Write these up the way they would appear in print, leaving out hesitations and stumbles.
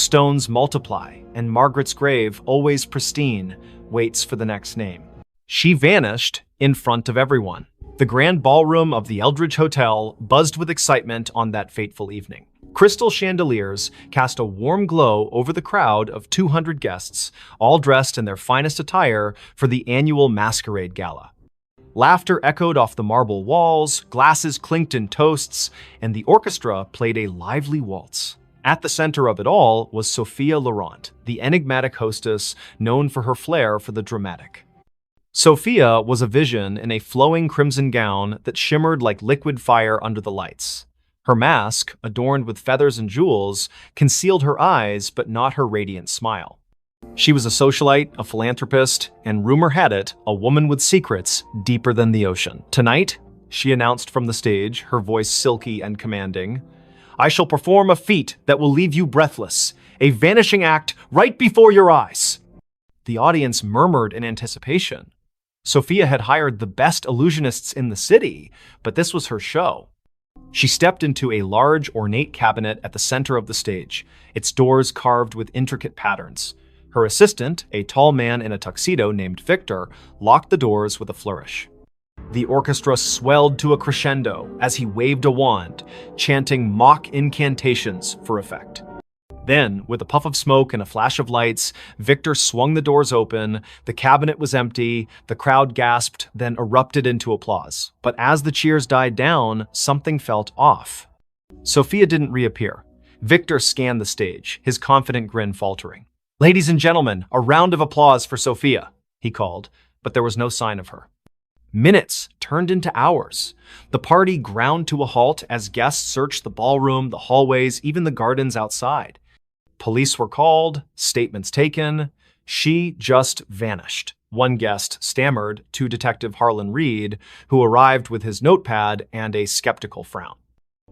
stones multiply, and Margaret's grave, always pristine, waits for the next name. She vanished in front of everyone. The grand ballroom of the Eldridge Hotel buzzed with excitement on that fateful evening. Crystal chandeliers cast a warm glow over the crowd of 200 guests, all dressed in their finest attire for the annual masquerade gala. Laughter echoed off the marble walls, glasses clinked in toasts, and the orchestra played a lively waltz. At the center of it all was Sophia Laurent, the enigmatic hostess known for her flair for the dramatic. Sophia was a vision in a flowing crimson gown that shimmered like liquid fire under the lights. Her mask, adorned with feathers and jewels, concealed her eyes but not her radiant smile. She was a socialite, a philanthropist, and rumor had it, a woman with secrets deeper than the ocean. "Tonight," she announced from the stage, her voice silky and commanding, "I shall perform a feat that will leave you breathless, a vanishing act right before your eyes." The audience murmured in anticipation. Sophia had hired the best illusionists in the city, but this was her show. She stepped into a large, ornate cabinet at the center of the stage, its doors carved with intricate patterns. Her assistant, a tall man in a tuxedo named Victor, locked the doors with a flourish. The orchestra swelled to a crescendo as he waved a wand, chanting mock incantations for effect. Then, with a puff of smoke and a flash of lights, Victor swung the doors open. The cabinet was empty, the crowd gasped, then erupted into applause. But as the cheers died down, something felt off. Sophia didn't reappear. Victor scanned the stage, his confident grin faltering. "Ladies and gentlemen, a round of applause for Sophia," he called, but there was no sign of her. Minutes turned into hours. The party ground to a halt as guests searched the ballroom, the hallways, even the gardens outside. Police were called, statements taken. She just vanished. One guest stammered to Detective Harlan Reed, who arrived with his notepad and a skeptical frown.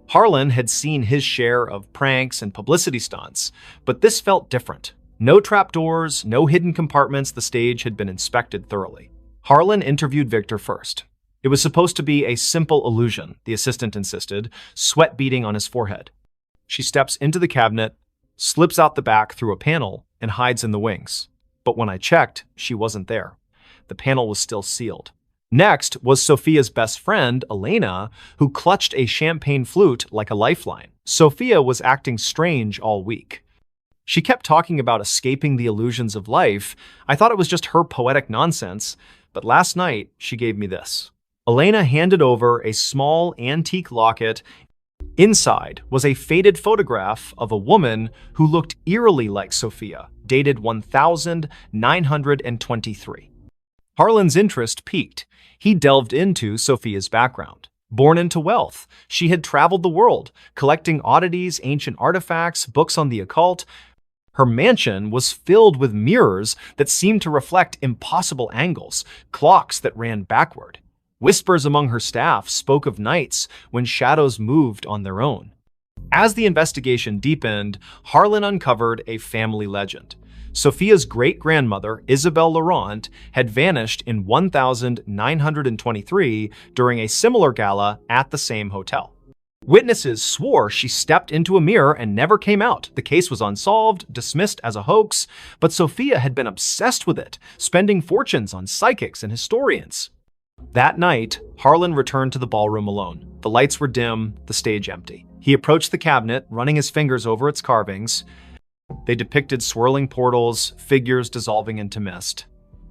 Harlan had seen his share of pranks and publicity stunts, but this felt different. No trapdoors, no hidden compartments. The stage had been inspected thoroughly. Harlan interviewed Victor first. It was supposed to be a simple illusion, the assistant insisted, sweat beading on his forehead. She steps into the cabinet, slips out the back through a panel, and hides in the wings. But when I checked, she wasn't there. The panel was still sealed. Next was Sophia's best friend, Elena, who clutched a champagne flute like a lifeline. Sophia was acting strange all week. She kept talking about escaping the illusions of life. I thought it was just her poetic nonsense, but last night she gave me this. Elena handed over a small antique locket. Inside was a faded photograph of a woman who looked eerily like Sophia, dated 1923. Harlan's interest piqued. He delved into Sophia's background. Born into wealth, she had traveled the world, collecting oddities, ancient artifacts, books on the occult. Her mansion was filled with mirrors that seemed to reflect impossible angles, clocks that ran backward. Whispers among her staff spoke of nights when shadows moved on their own. As the investigation deepened, Harlan uncovered a family legend. Sophia's great-grandmother, Isabelle Laurent, had vanished in 1923 during a similar gala at the same hotel. Witnesses swore she stepped into a mirror and never came out. The case was unsolved, dismissed as a hoax, but Sophia had been obsessed with it, spending fortunes on psychics and historians. That night, Harlan returned to the ballroom alone. The lights were dim, the stage empty. He approached the cabinet, running his fingers over its carvings. They depicted swirling portals, figures dissolving into mist.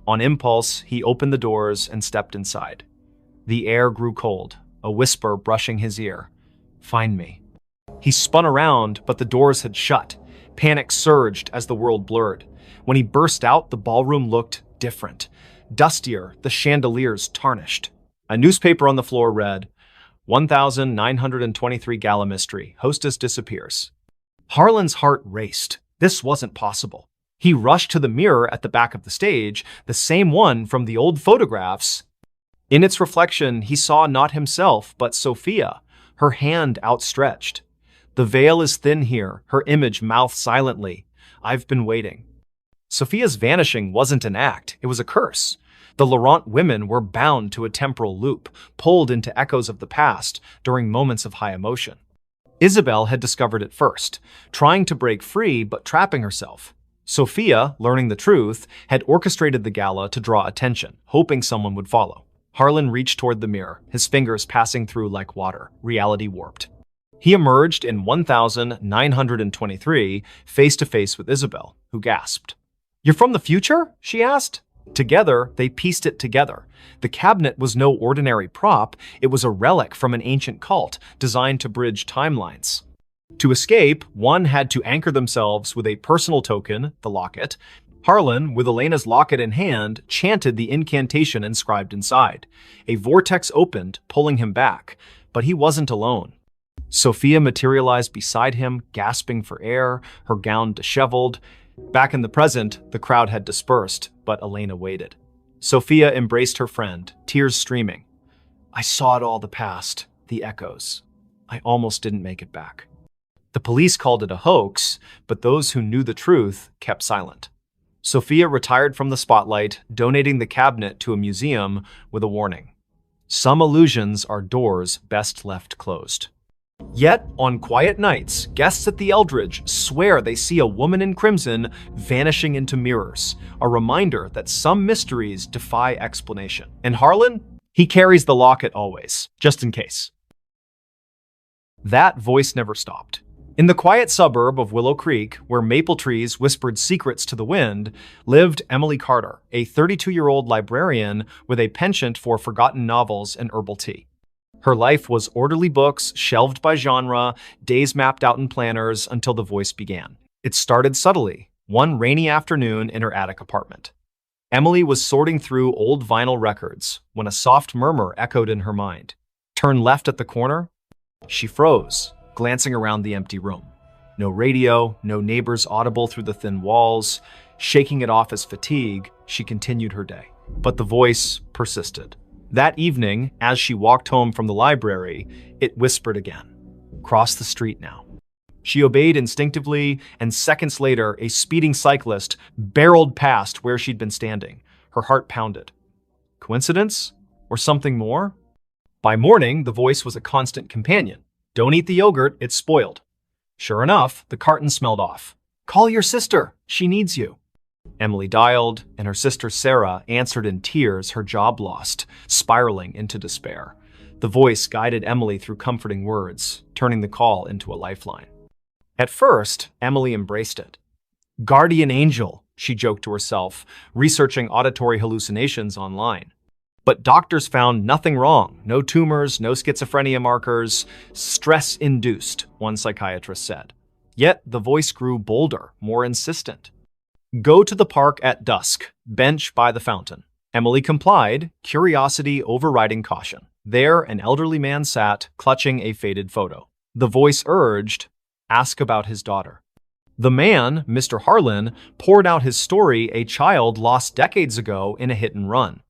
On impulse, he opened the doors and stepped inside. The air grew cold, a whisper brushing his ear. "Find me." He spun around, but the doors had shut. Panic surged as the world blurred. When he burst out, the ballroom looked different. Dustier, the chandeliers tarnished. A newspaper on the floor read, 1923 Gala Mystery. Hostess disappears. Harlan's heart raced. This wasn't possible. He rushed to the mirror at the back of the stage, the same one from the old photographs. In its reflection, he saw not himself, but Sophia, her hand outstretched. "The veil is thin here," her image mouthed silently. "I've been waiting." Sophia's vanishing wasn't an act, it was a curse. The Laurent women were bound to a temporal loop, pulled into echoes of the past during moments of high emotion. Isabel had discovered it first, trying to break free but trapping herself. Sophia, learning the truth, had orchestrated the gala to draw attention, hoping someone would follow. Harlan reached toward the mirror, his fingers passing through like water, reality warped. He emerged in 1923, face to face with Isabel, who gasped. "You're from the future?" she asked. Together, they pieced it together. The cabinet was no ordinary prop, it was a relic from an ancient cult designed to bridge timelines. To escape, one had to anchor themselves with a personal token, the locket. Harlan, with Elena's locket in hand, chanted the incantation inscribed inside. A vortex opened, pulling him back, but he wasn't alone. Sophia materialized beside him, gasping for air, her gown disheveled. Back in the present, the crowd had dispersed, but Elena waited. Sophia embraced her friend, tears streaming. "I saw it all, the past, the echoes. I almost didn't make it back." The police called it a hoax, but those who knew the truth kept silent. Sophia retired from the spotlight, donating the cabinet to a museum with a warning. Some illusions are doors best left closed. Yet, on quiet nights, guests at the Eldridge swear they see a woman in crimson vanishing into mirrors, a reminder that some mysteries defy explanation. And Harlan? He carries the locket always, just in case. That voice never stopped. In the quiet suburb of Willow Creek, where maple trees whispered secrets to the wind, lived Emily Carter, a 32-year-old librarian with a penchant for forgotten novels and herbal tea. Her life was orderly books, shelved by genre, days mapped out in planners until the voice began. It started subtly, one rainy afternoon in her attic apartment. Emily was sorting through old vinyl records when a soft murmur echoed in her mind. "Turn left at the corner." She froze, glancing around the empty room. No radio, no neighbors audible through the thin walls. Shaking it off as fatigue, she continued her day. But the voice persisted. That evening, as she walked home from the library, it whispered again. "Cross the street now." She obeyed instinctively, and seconds later, a speeding cyclist barreled past where she'd been standing. Her heart pounded. Coincidence? Or something more? By morning, the voice was a constant companion. "Don't eat the yogurt, it's spoiled." Sure enough, the carton smelled off. "Call your sister, she needs you." Emily dialed, and her sister Sarah answered in tears, her job lost, spiraling into despair. The voice guided Emily through comforting words, turning the call into a lifeline. At first, Emily embraced it. "Guardian angel," she joked to herself, researching auditory hallucinations online. But doctors found nothing wrong. No tumors, no schizophrenia markers. Stress-induced, one psychiatrist said. Yet the voice grew bolder, more insistent. "Go to the park at dusk, bench by the fountain." Emily complied, curiosity overriding caution. There, an elderly man sat, clutching a faded photo. The voice urged, "Ask about his daughter." The man, Mr. Harlan, poured out his story, a child lost decades ago in a hit and run.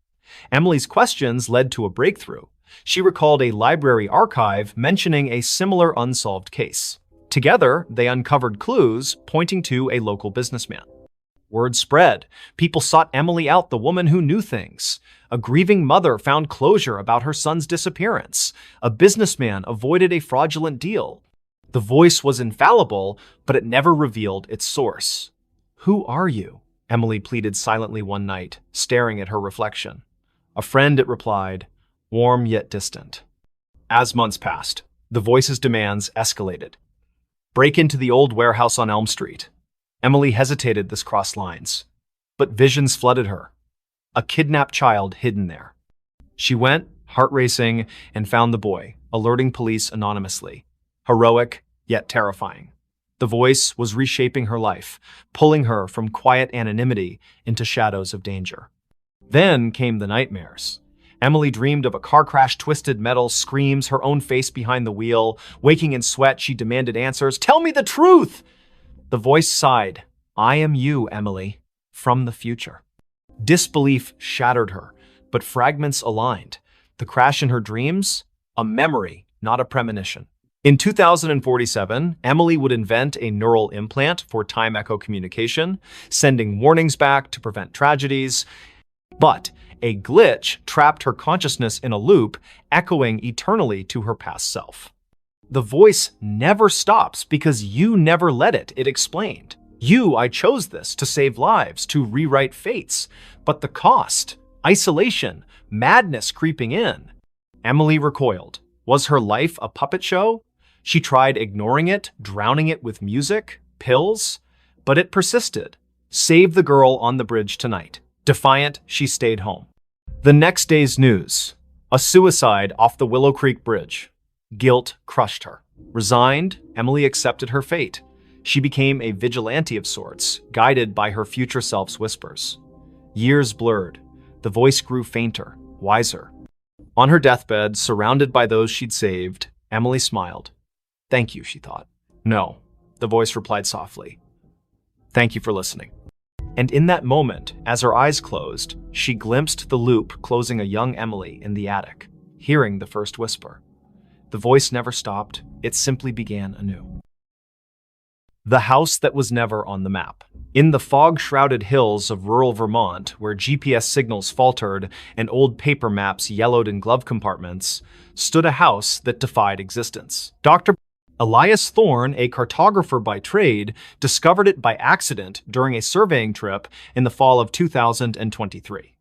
Emily's questions led to a breakthrough. She recalled a library archive mentioning a similar unsolved case. Together, they uncovered clues pointing to a local businessman. Word spread. People sought Emily out, the woman who knew things. A grieving mother found closure about her son's disappearance. A businessman avoided a fraudulent deal. The voice was infallible, but it never revealed its source. "Who are you?" Emily pleaded silently one night, staring at her reflection. "A friend," it replied, warm yet distant. As months passed, the voice's demands escalated. "Break into the old warehouse on Elm Street." Emily hesitated this crossed lines, but visions flooded her. A kidnapped child hidden there. She went, heart racing, and found the boy, alerting police anonymously. Heroic, yet terrifying. The voice was reshaping her life, pulling her from quiet anonymity into shadows of danger. Then came the nightmares. Emily dreamed of a car crash, twisted metal, screams, her own face behind the wheel. Waking in sweat, she demanded answers. "Tell me the truth!" The voice sighed. "I am you, Emily, from the future." Disbelief shattered her, but fragments aligned. The crash in her dreams? A memory, not a premonition. In 2047, Emily would invent a neural implant for time echo communication, sending warnings back to prevent tragedies. But a glitch trapped her consciousness in a loop, echoing eternally to her past self. The voice never stops because you never let it, it explained. I chose this to save lives, to rewrite fates. But the cost, isolation, madness creeping in. Emily recoiled. Was her life a puppet show? She tried ignoring it, drowning it with music, pills, but it persisted. Save the girl on the bridge tonight. Defiant, she stayed home. The next day's news. A suicide off the Willow Creek Bridge. Guilt crushed her. Resigned, Emily accepted her fate. She became a vigilante of sorts, guided by her future self's whispers. Years blurred. The voice grew fainter, wiser. On her deathbed, surrounded by those she'd saved, Emily smiled. Thank you, she thought. No, the voice replied softly. Thank you for listening. And in that moment, as her eyes closed, she glimpsed the loop closing a young Emily in the attic, hearing the first whisper. The voice never stopped, it simply began anew. The house that was never on the map. In the fog-shrouded hills of rural Vermont, where GPS signals faltered and old paper maps yellowed in glove compartments, stood a house that defied existence. Dr. Elias Thorne, a cartographer by trade, discovered it by accident during a surveying trip in the fall of 2023.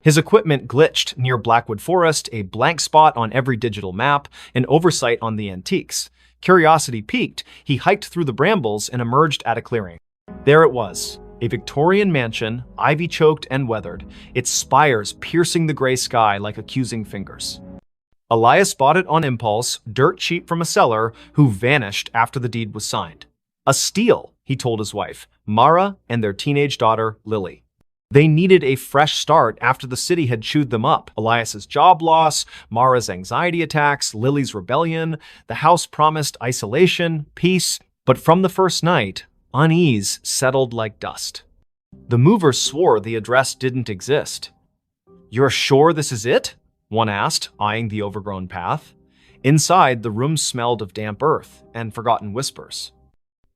His equipment glitched near Blackwood Forest, a blank spot on every digital map, an oversight on the antiques. Curiosity piqued, he hiked through the brambles and emerged at a clearing. There it was, a Victorian mansion, ivy-choked and weathered, its spires piercing the gray sky like accusing fingers. Elias bought it on impulse, dirt cheap from a seller who vanished after the deed was signed. A steal, he told his wife, Mara, and their teenage daughter, Lily. They needed a fresh start after the city had chewed them up. Elias's job loss, Mara's anxiety attacks, Lily's rebellion. The house promised isolation, peace, but from the first night, unease settled like dust. The movers swore the address didn't exist. You're sure this is it? One asked, eyeing the overgrown path. Inside, the room smelled of damp earth and forgotten whispers.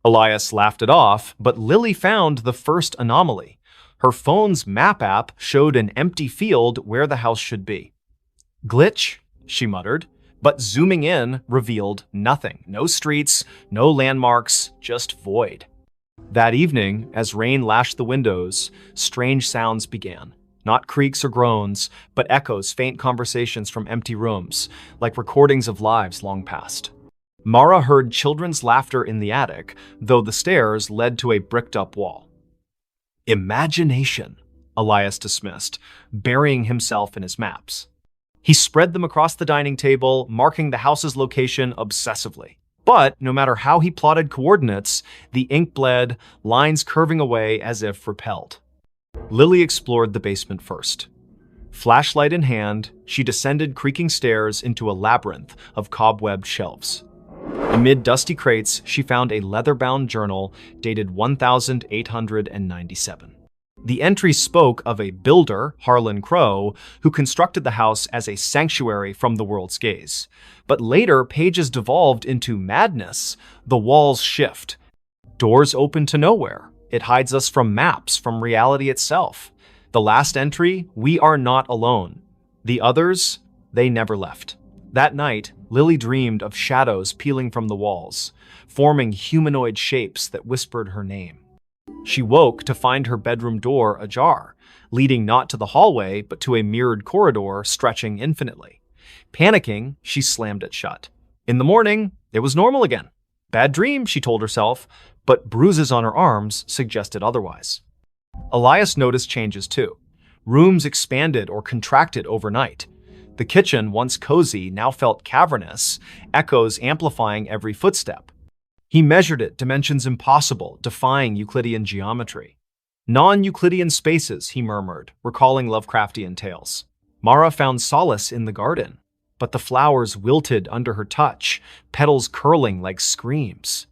Elias laughed it off, but Lily found the first anomaly. Her phone's map app showed an empty field where the house should be. Glitch, she muttered, but zooming in revealed nothing. No streets, no landmarks, just void. That evening, as rain lashed the windows, strange sounds began. Not creaks or groans, but echoes, faint conversations from empty rooms, like recordings of lives long past. Mara heard children's laughter in the attic, though the stairs led to a bricked-up wall. Imagination, Elias dismissed, burying himself in his maps. He spread them across the dining table, marking the house's location obsessively. But no matter how he plotted coordinates, the ink bled, lines curving away as if repelled. Lily explored the basement first. Flashlight in hand, she descended creaking stairs into a labyrinth of cobwebbed shelves. Amid dusty crates, she found a leather-bound journal dated 1897. The entry spoke of a builder, Harlan Crow, who constructed the house as a sanctuary from the world's gaze. But later, pages devolved into madness. The walls shift. Doors open to nowhere. It hides us from maps, from reality itself. The last entry, we are not alone. The others, they never left. That night, Lily dreamed of shadows peeling from the walls, forming humanoid shapes that whispered her name. She woke to find her bedroom door ajar, leading not to the hallway, but to a mirrored corridor stretching infinitely. Panicking, she slammed it shut. In the morning, it was normal again. Bad dream, she told herself, but bruises on her arms suggested otherwise. Elias noticed changes too. Rooms expanded or contracted overnight. The kitchen, once cozy, now felt cavernous, echoes amplifying every footstep. He measured it, dimensions impossible, defying Euclidean geometry. Non-Euclidean spaces, he murmured, recalling Lovecraftian tales. Mara found solace in the garden, but the flowers wilted under her touch, petals curling like screams.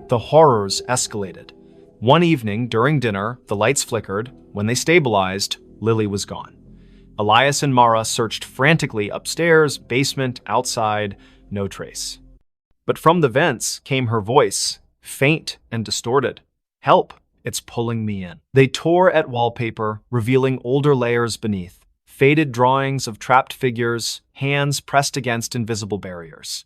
The horrors escalated. One evening, during dinner, the lights flickered. When they stabilized, Lily was gone. Elias and Mara searched frantically upstairs, basement, outside, no trace. But from the vents came her voice, faint and distorted. Help, it's pulling me in. They tore at wallpaper, revealing older layers beneath, faded drawings of trapped figures, hands pressed against invisible barriers.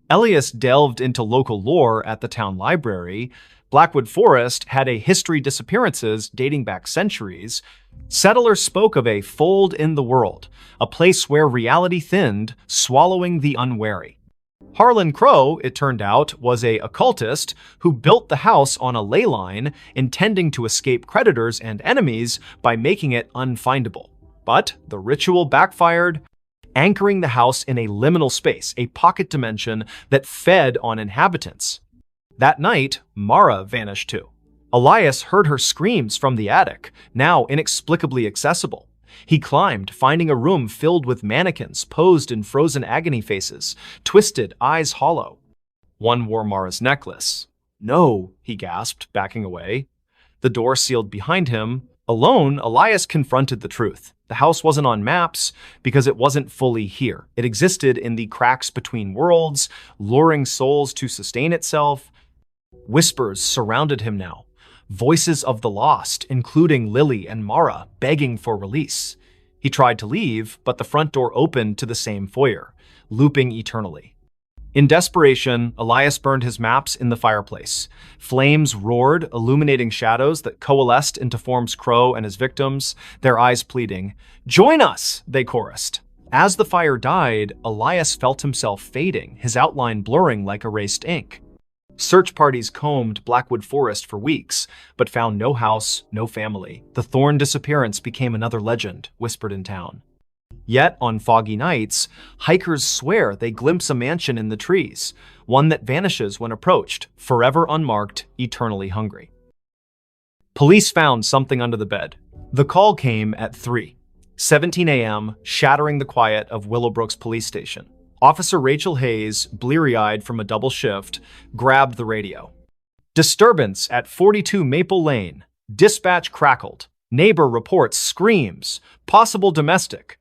Elias delved into local lore at the town library. Blackwood Forest had a history of disappearances dating back centuries. Settlers spoke of a fold in the world, a place where reality thinned, swallowing the unwary. Harlan Crow, it turned out, was an occultist who built the house on a ley line, intending to escape creditors and enemies by making it unfindable. But the ritual backfired, anchoring the house in a liminal space, a pocket dimension that fed on inhabitants. That night, Mara vanished too. Elias heard her screams from the attic, now inexplicably accessible. He climbed, finding a room filled with mannequins posed in frozen agony faces, twisted, eyes hollow. One wore Mara's necklace. "No," he gasped, backing away. The door sealed behind him. Alone, Elias confronted the truth. The house wasn't on maps because it wasn't fully here. It existed in the cracks between worlds, luring souls to sustain itself. Whispers surrounded him now. Voices of the lost, including Lily and Mara, begging for release. He tried to leave, but the front door opened to the same foyer, looping eternally. In desperation, Elias burned his maps in the fireplace. Flames roared, illuminating shadows that coalesced into forms Crow and his victims, their eyes pleading. "Join us!" they chorused. As the fire died, Elias felt himself fading, his outline blurring like erased ink. Search parties combed Blackwood Forest for weeks, but found no house, no family. The Thorn disappearance became another legend, whispered in town. Yet, on foggy nights, hikers swear they glimpse a mansion in the trees, one that vanishes when approached, forever unmarked, eternally hungry. Police found something under the bed. The call came at 3:17 a.m., shattering the quiet of Willowbrook's police station. Officer Rachel Hayes, bleary-eyed from a double shift, grabbed the radio. "Disturbance at 42 Maple Lane. Dispatch crackled. Neighbor reports screams. Possible domestic."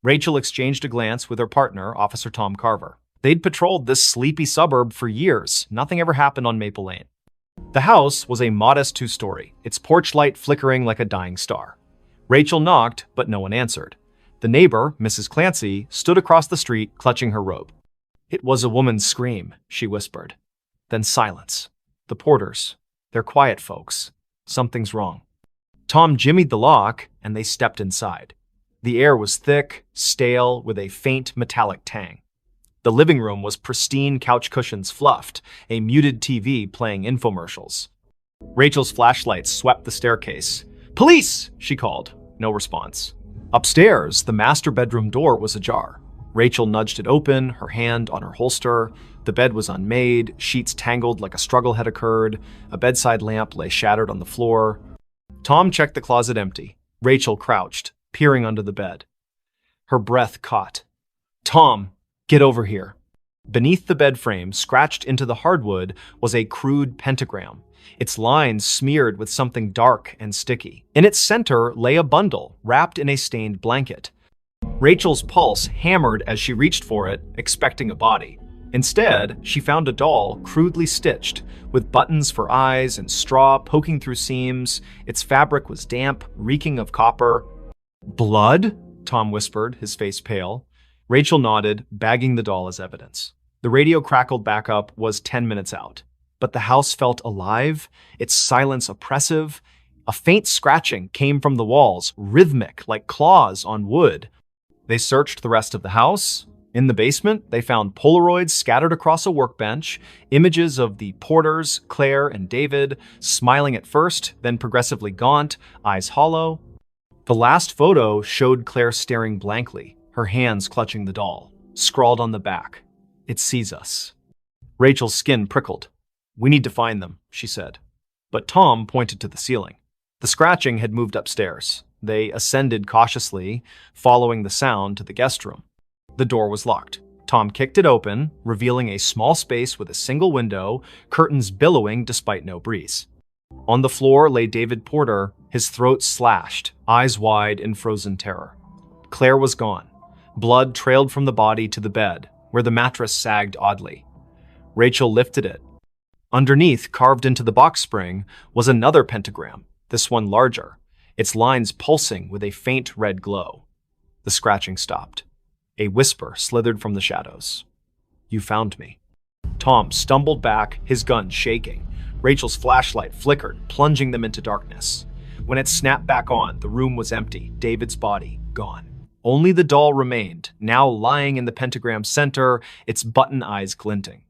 Rachel exchanged a glance with her partner, Officer Tom Carver. They'd patrolled this sleepy suburb for years. Nothing ever happened on Maple Lane. The house was a modest two-story, its porch light flickering like a dying star. Rachel knocked, but no one answered. The neighbor, Mrs. Clancy, stood across the street, clutching her robe. "It was a woman's scream," she whispered. Then silence. "The porters. They're quiet folks. Something's wrong." Tom jimmied the lock, and they stepped inside. The air was thick, stale, with a faint metallic tang. The living room was pristine, couch cushions fluffed, a muted TV playing infomercials. Rachel's flashlight swept the staircase. "Police!" she called. No response. Upstairs, the master bedroom door was ajar. Rachel nudged it open, her hand on her holster. The bed was unmade, sheets tangled like a struggle had occurred. A bedside lamp lay shattered on the floor. Tom checked the closet empty. Rachel crouched, peering under the bed. Her breath caught. "Tom, get over here." Beneath the bed frame, scratched into the hardwood, was a crude pentagram, its lines smeared with something dark and sticky. In its center lay a bundle, wrapped in a stained blanket. Rachel's pulse hammered as she reached for it, expecting a body. Instead, she found a doll crudely stitched, with buttons for eyes and straw poking through seams. Its fabric was damp, reeking of copper. "Blood?" Tom whispered, his face pale. Rachel nodded, bagging the doll as evidence. The radio crackled back up, was 10 minutes out. But the house felt alive, its silence oppressive. A faint scratching came from the walls, rhythmic like claws on wood. They searched the rest of the house. In the basement, they found Polaroids scattered across a workbench, images of the Porters, Claire and David, smiling at first, then progressively gaunt, eyes hollow. The last photo showed Claire staring blankly, her hands clutching the doll. Scrawled on the back, "It sees us." Rachel's skin prickled. "We need to find them," she said. But Tom pointed to the ceiling. The scratching had moved upstairs. They ascended cautiously, following the sound to the guest room. The door was locked. Tom kicked it open, revealing a small space with a single window, curtains billowing despite no breeze. On the floor lay David Porter, his throat slashed, eyes wide in frozen terror. Claire was gone. Blood trailed from the body to the bed, where the mattress sagged oddly. Rachel lifted it. Underneath, carved into the box spring, was another pentagram, this one larger, its lines pulsing with a faint red glow. The scratching stopped. A whisper slithered from the shadows. "You found me." Tom stumbled back, his gun shaking. Rachel's flashlight flickered, plunging them into darkness. When it snapped back on, the room was empty, David's body gone. Only the doll remained, now lying in the pentagram's center, its button eyes glinting.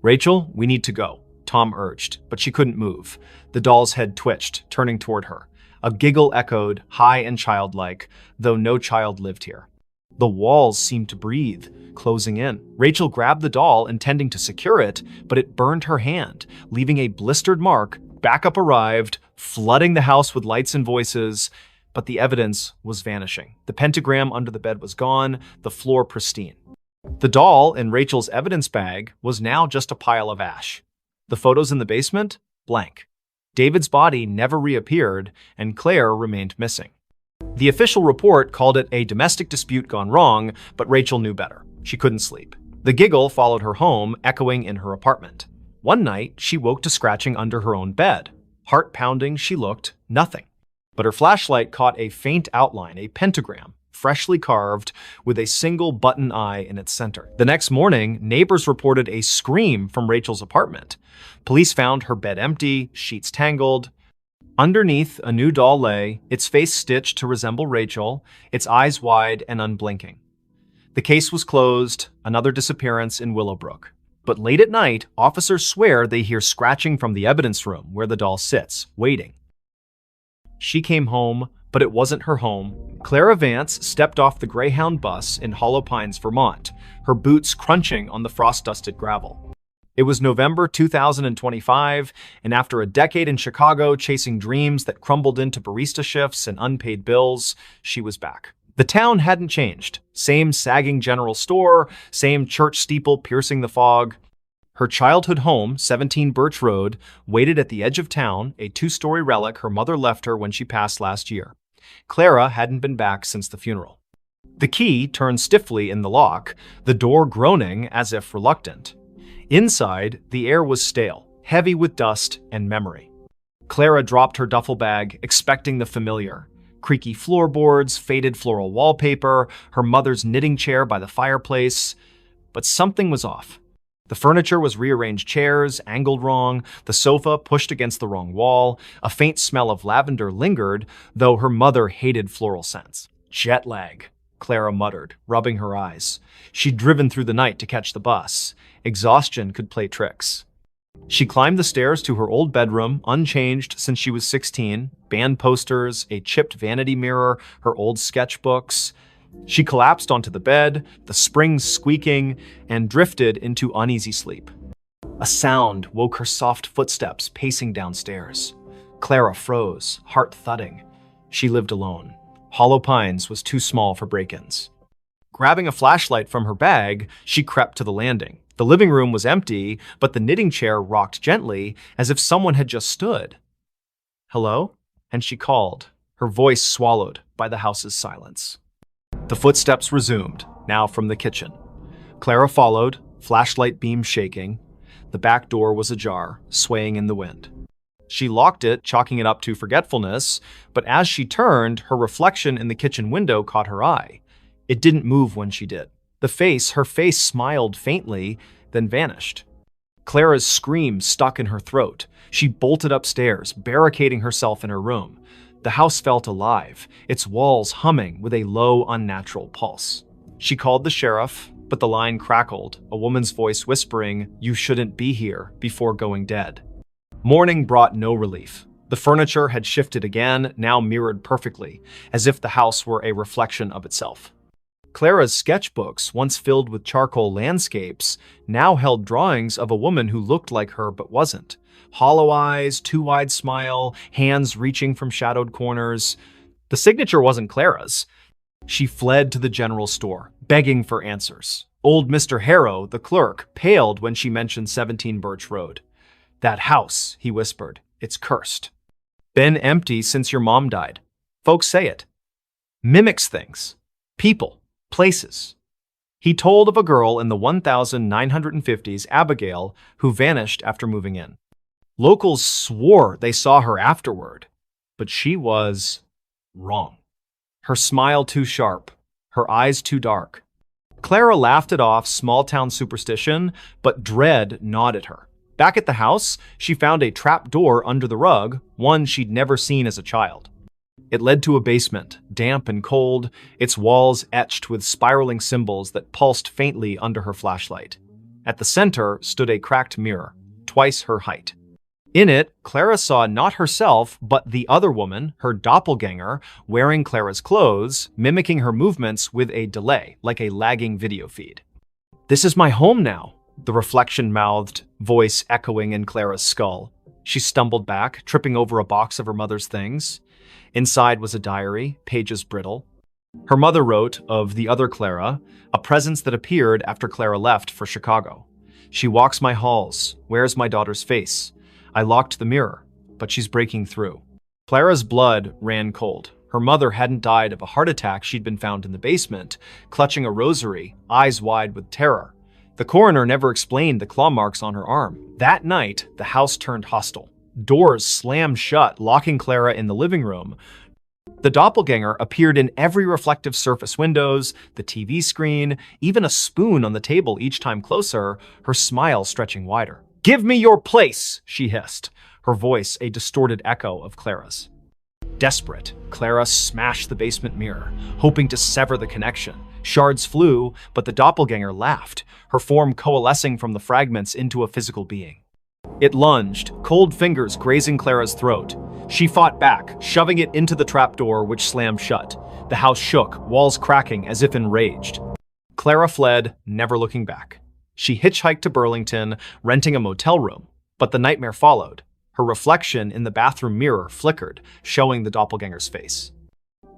"Rachel, we need to go," Tom urged, but she couldn't move. The doll's head twitched, turning toward her. A giggle echoed, high and childlike, though no child lived here. The walls seemed to breathe, closing in. Rachel grabbed the doll, intending to secure it, but it burned her hand, leaving a blistered mark. Backup arrived, flooding the house with lights and voices, but the evidence was vanishing. The pentagram under the bed was gone, the floor pristine. The doll in Rachel's evidence bag was now just a pile of ash. The photos in the basement? Blank. David's body never reappeared, and Claire remained missing. The official report called it a domestic dispute gone wrong, but Rachel knew better. She couldn't sleep. The giggle followed her home, echoing in her apartment. One night, she woke to scratching under her own bed. Heart pounding, she looked, nothing. But her flashlight caught a faint outline, a pentagram, freshly carved, with a single button eye in its center. The next morning, neighbors reported a scream from Rachel's apartment. Police found her bed empty, sheets tangled. Underneath, a new doll lay, its face stitched to resemble Rachel, its eyes wide and unblinking. The case was closed, another disappearance in Willowbrook. But late at night, officers swear they hear scratching from the evidence room where the doll sits, waiting. She came home, but it wasn't her home. Clara Vance stepped off the Greyhound bus in Hollow Pines, Vermont, her boots crunching on the frost-dusted gravel. It was November 2025, and after a decade in Chicago chasing dreams that crumbled into barista shifts and unpaid bills, she was back. The town hadn't changed. Same sagging general store, same church steeple piercing the fog. Her childhood home, 17 Birch Road, waited at the edge of town, a two-story relic her mother left her when she passed last year. Clara hadn't been back since the funeral. The key turned stiffly in the lock, the door groaning as if reluctant. Inside, the air was stale, heavy with dust and memory. Clara dropped her duffel bag, expecting the familiar. Creaky floorboards, faded floral wallpaper, her mother's knitting chair by the fireplace. But something was off. The furniture was rearranged chairs, angled wrong, the sofa pushed against the wrong wall. A faint smell of lavender lingered, though her mother hated floral scents. "Jet lag," Clara muttered, rubbing her eyes. She'd driven through the night to catch the bus. Exhaustion could play tricks. She climbed the stairs to her old bedroom, unchanged since she was 16, band posters, a chipped vanity mirror, her old sketchbooks. She collapsed onto the bed, the springs squeaking, and drifted into uneasy sleep. A sound woke her soft footsteps pacing downstairs. Clara froze, heart thudding. She lived alone. Hollow Pines was too small for break-ins. Grabbing a flashlight from her bag, she crept to the landing. The living room was empty, but the knitting chair rocked gently, as if someone had just stood. "Hello?" And she called, her voice swallowed by the house's silence. The footsteps resumed, now from the kitchen. Clara followed, flashlight beam shaking. The back door was ajar, swaying in the wind. She locked it, chalking it up to forgetfulness, but as she turned, her reflection in the kitchen window caught her eye. It didn't move when she did. Her face smiled faintly, then vanished. Clara's scream stuck in her throat. She bolted upstairs, barricading herself in her room. The house felt alive, its walls humming with a low, unnatural pulse. She called the sheriff, but the line crackled, a woman's voice whispering, "You shouldn't be here," before going dead. Morning brought no relief. The furniture had shifted again, now mirrored perfectly, as if the house were a reflection of itself. Clara's sketchbooks, once filled with charcoal landscapes, now held drawings of a woman who looked like her but wasn't. Hollow eyes, too wide smile, hands reaching from shadowed corners. The signature wasn't Clara's. She fled to the general store, begging for answers. Old Mr. Harrow, the clerk, paled when she mentioned 17 Birch Road. "That house," he whispered, "it's cursed. Been empty since your mom died. Folks say it. Mimics things. People. Places." He told of a girl in the 1950s, Abigail, who vanished after moving in. Locals swore they saw her afterward, but she was wrong. Her smile too sharp, her eyes too dark. Clara laughed it off small-town superstition, but dread gnawed at her. Back at the house, she found a trap door under the rug, one she'd never seen as a child. It led to a basement, damp and cold, its walls etched with spiraling symbols that pulsed faintly under her flashlight. At the center stood a cracked mirror, twice her height. In it, Clara saw not herself, but the other woman, her doppelganger, wearing Clara's clothes, mimicking her movements with a delay, like a lagging video feed. "This is my home now," the reflection-mouthed, voice echoing in Clara's skull. She stumbled back, tripping over a box of her mother's things. Inside was a diary, pages brittle. Her mother wrote of the other Clara, a presence that appeared after Clara left for Chicago. "She walks my halls, wears my daughter's face. I locked the mirror, but she's breaking through." Clara's blood ran cold. Her mother hadn't died of a heart attack. She'd been found in the basement, clutching a rosary, eyes wide with terror. The coroner never explained the claw marks on her arm. That night, the house turned hostile. Doors slammed shut, locking Clara in the living room. The doppelganger appeared in every reflective surface: windows, the TV screen, even a spoon on the table each time closer, her smile stretching wider. "Give me your place," she hissed, her voice a distorted echo of Clara's. Desperate, Clara smashed the basement mirror, hoping to sever the connection. Shards flew, but the doppelganger laughed, her form coalescing from the fragments into a physical being. It lunged, cold fingers grazing Clara's throat. She fought back, shoving it into the trapdoor, which slammed shut. The house shook, walls cracking as if enraged. Clara fled, never looking back. She hitchhiked to Burlington, renting a motel room. But the nightmare followed. Her reflection in the bathroom mirror flickered, showing the doppelganger's face.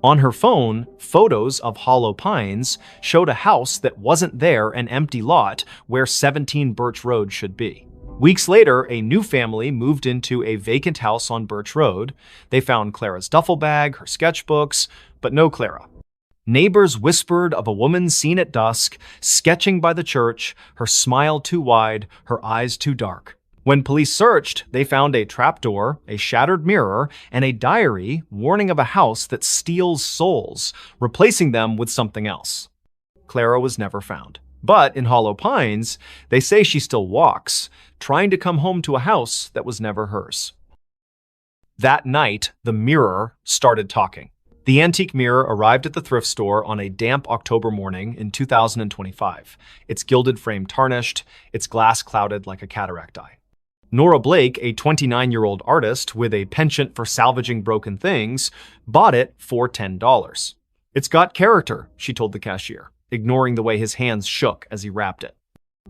On her phone, photos of Hollow Pines showed a house that wasn't there, an empty lot where 17 Birch Road should be. Weeks later, a new family moved into a vacant house on Birch Road. They found Clara's duffel bag, her sketchbooks, but no Clara. Neighbors whispered of a woman seen at dusk, sketching by the church, her smile too wide, her eyes too dark. When police searched, they found a trapdoor, a shattered mirror, and a diary warning of a house that steals souls, replacing them with something else. Clara was never found. But in Hollow Pines, they say she still walks, trying to come home to a house that was never hers. That night, the mirror started talking. The antique mirror arrived at the thrift store on a damp October morning in 2025, its gilded frame tarnished, its glass clouded like a cataract eye. Nora Blake, a 29-year-old artist with a penchant for salvaging broken things, bought it for $10. "It's got character," she told the cashier, ignoring the way his hands shook as he wrapped it.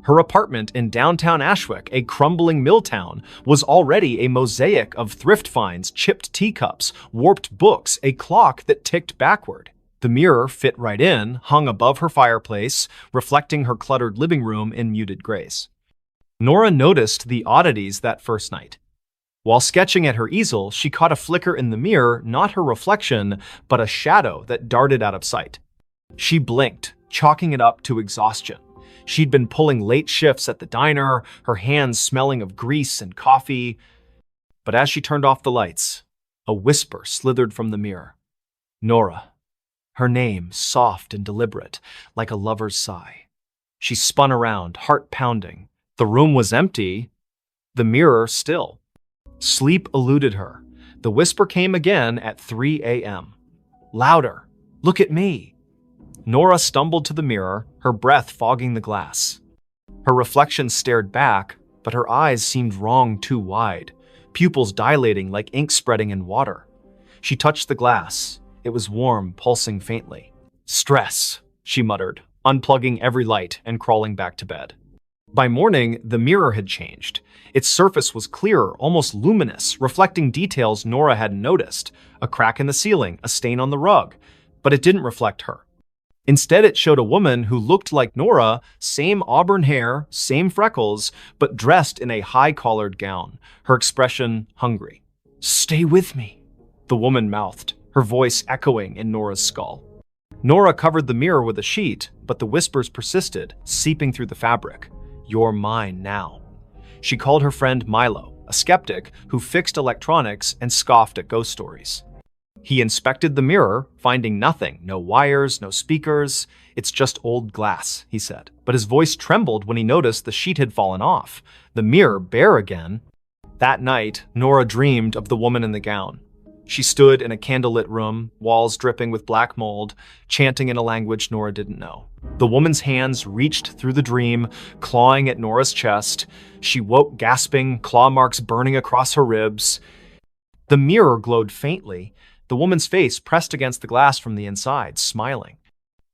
Her apartment in downtown Ashwick, a crumbling mill town, was already a mosaic of thrift finds, chipped teacups, warped books, a clock that ticked backward. The mirror fit right in, hung above her fireplace, reflecting her cluttered living room in muted grays. Nora noticed the oddities that first night. While sketching at her easel, she caught a flicker in the mirror, not her reflection, but a shadow that darted out of sight. She blinked, chalking it up to exhaustion. She'd been pulling late shifts at the diner, her hands smelling of grease and coffee. But as she turned off the lights, a whisper slithered from the mirror. Nora. Her name, soft and deliberate, like a lover's sigh. She spun around, heart pounding. The room was empty, the mirror still. Sleep eluded her. The whisper came again at 3 a.m. Louder. "Look at me." Nora stumbled to the mirror, her breath fogging the glass. Her reflection stared back, but her eyes seemed wrong too wide, pupils dilating like ink spreading in water. She touched the glass. It was warm, pulsing faintly. "Stress," she muttered, unplugging every light and crawling back to bed. By morning, the mirror had changed. Its surface was clearer, almost luminous, reflecting details Nora hadn't noticed. A crack in the ceiling, a stain on the rug. But it didn't reflect her. Instead, it showed a woman who looked like Nora, same auburn hair, same freckles, but dressed in a high-collared gown, her expression hungry. "Stay with me," the woman mouthed, her voice echoing in Nora's skull. Nora covered the mirror with a sheet, but the whispers persisted, seeping through the fabric. "You're mine now." She called her friend Milo, a skeptic who fixed electronics and scoffed at ghost stories. He inspected the mirror, finding nothing. No wires, no speakers. It's just old glass, he said. But his voice trembled when he noticed the sheet had fallen off. The mirror bare again. That night, Nora dreamed of the woman in the gown. She stood in a candlelit room, walls dripping with black mold, chanting in a language Nora didn't know. The woman's hands reached through the dream, clawing at Nora's chest. She woke gasping, claw marks burning across her ribs. The mirror glowed faintly, the woman's face pressed against the glass from the inside, smiling.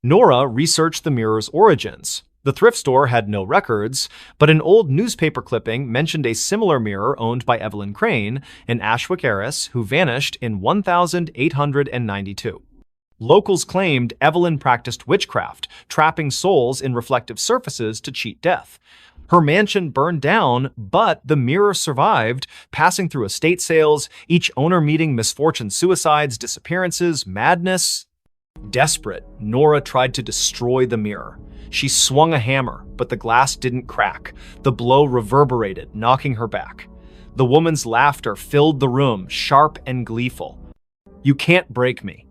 Nora researched the mirror's origins. The thrift store had no records, but an old newspaper clipping mentioned a similar mirror owned by Evelyn Crane, an Ashwick heiress who vanished in 1892. Locals claimed Evelyn practiced witchcraft, trapping souls in reflective surfaces to cheat death. Her mansion burned down, but the mirror survived, passing through estate sales, each owner meeting misfortune, suicides, disappearances, madness. Desperate, Nora tried to destroy the mirror. She swung a hammer, but the glass didn't crack. The blow reverberated, knocking her back. The woman's laughter filled the room, sharp and gleeful. "You can't break me."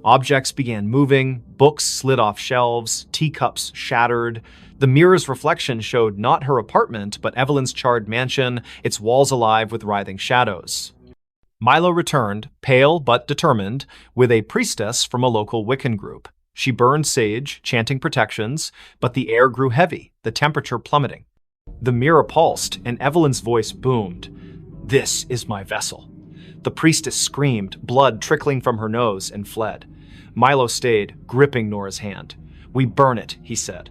Objects began moving, books slid off shelves, teacups shattered. The mirror's reflection showed not her apartment, but Evelyn's charred mansion, its walls alive with writhing shadows. Milo returned, pale but determined, with a priestess from a local Wiccan group. She burned sage, chanting protections, but the air grew heavy, the temperature plummeting. The mirror pulsed, and Evelyn's voice boomed. "This is my vessel." The priestess screamed, blood trickling from her nose, and fled. Milo stayed, gripping Nora's hand. "We burn it," he said.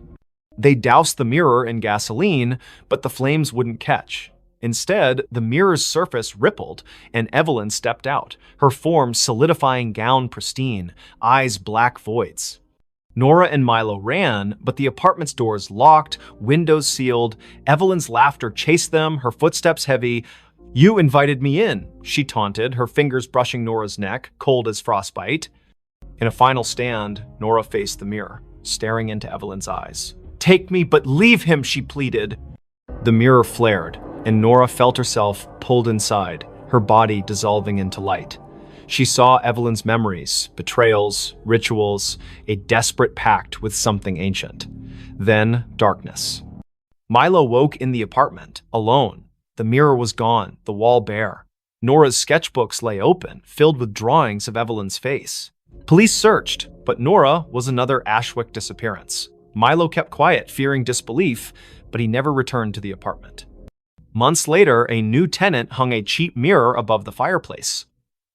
They doused the mirror in gasoline, but the flames wouldn't catch. Instead, the mirror's surface rippled, and Evelyn stepped out, her form solidifying, gown pristine, eyes black voids. Nora and Milo ran, but the apartment's doors locked, windows sealed. Evelyn's laughter chased them, her footsteps heavy. "You invited me in," she taunted, her fingers brushing Nora's neck, cold as frostbite. In a final stand, Nora faced the mirror, staring into Evelyn's eyes. "Take me, but leave him," she pleaded. The mirror flared, and Nora felt herself pulled inside, her body dissolving into light. She saw Evelyn's memories, betrayals, rituals, a desperate pact with something ancient. Then, darkness. Milo woke in the apartment, alone. The mirror was gone, the wall bare. Nora's sketchbooks lay open, filled with drawings of Evelyn's face. Police searched, but Nora was another Ashwick disappearance. Milo kept quiet, fearing disbelief, but he never returned to the apartment. Months later, a new tenant hung a cheap mirror above the fireplace.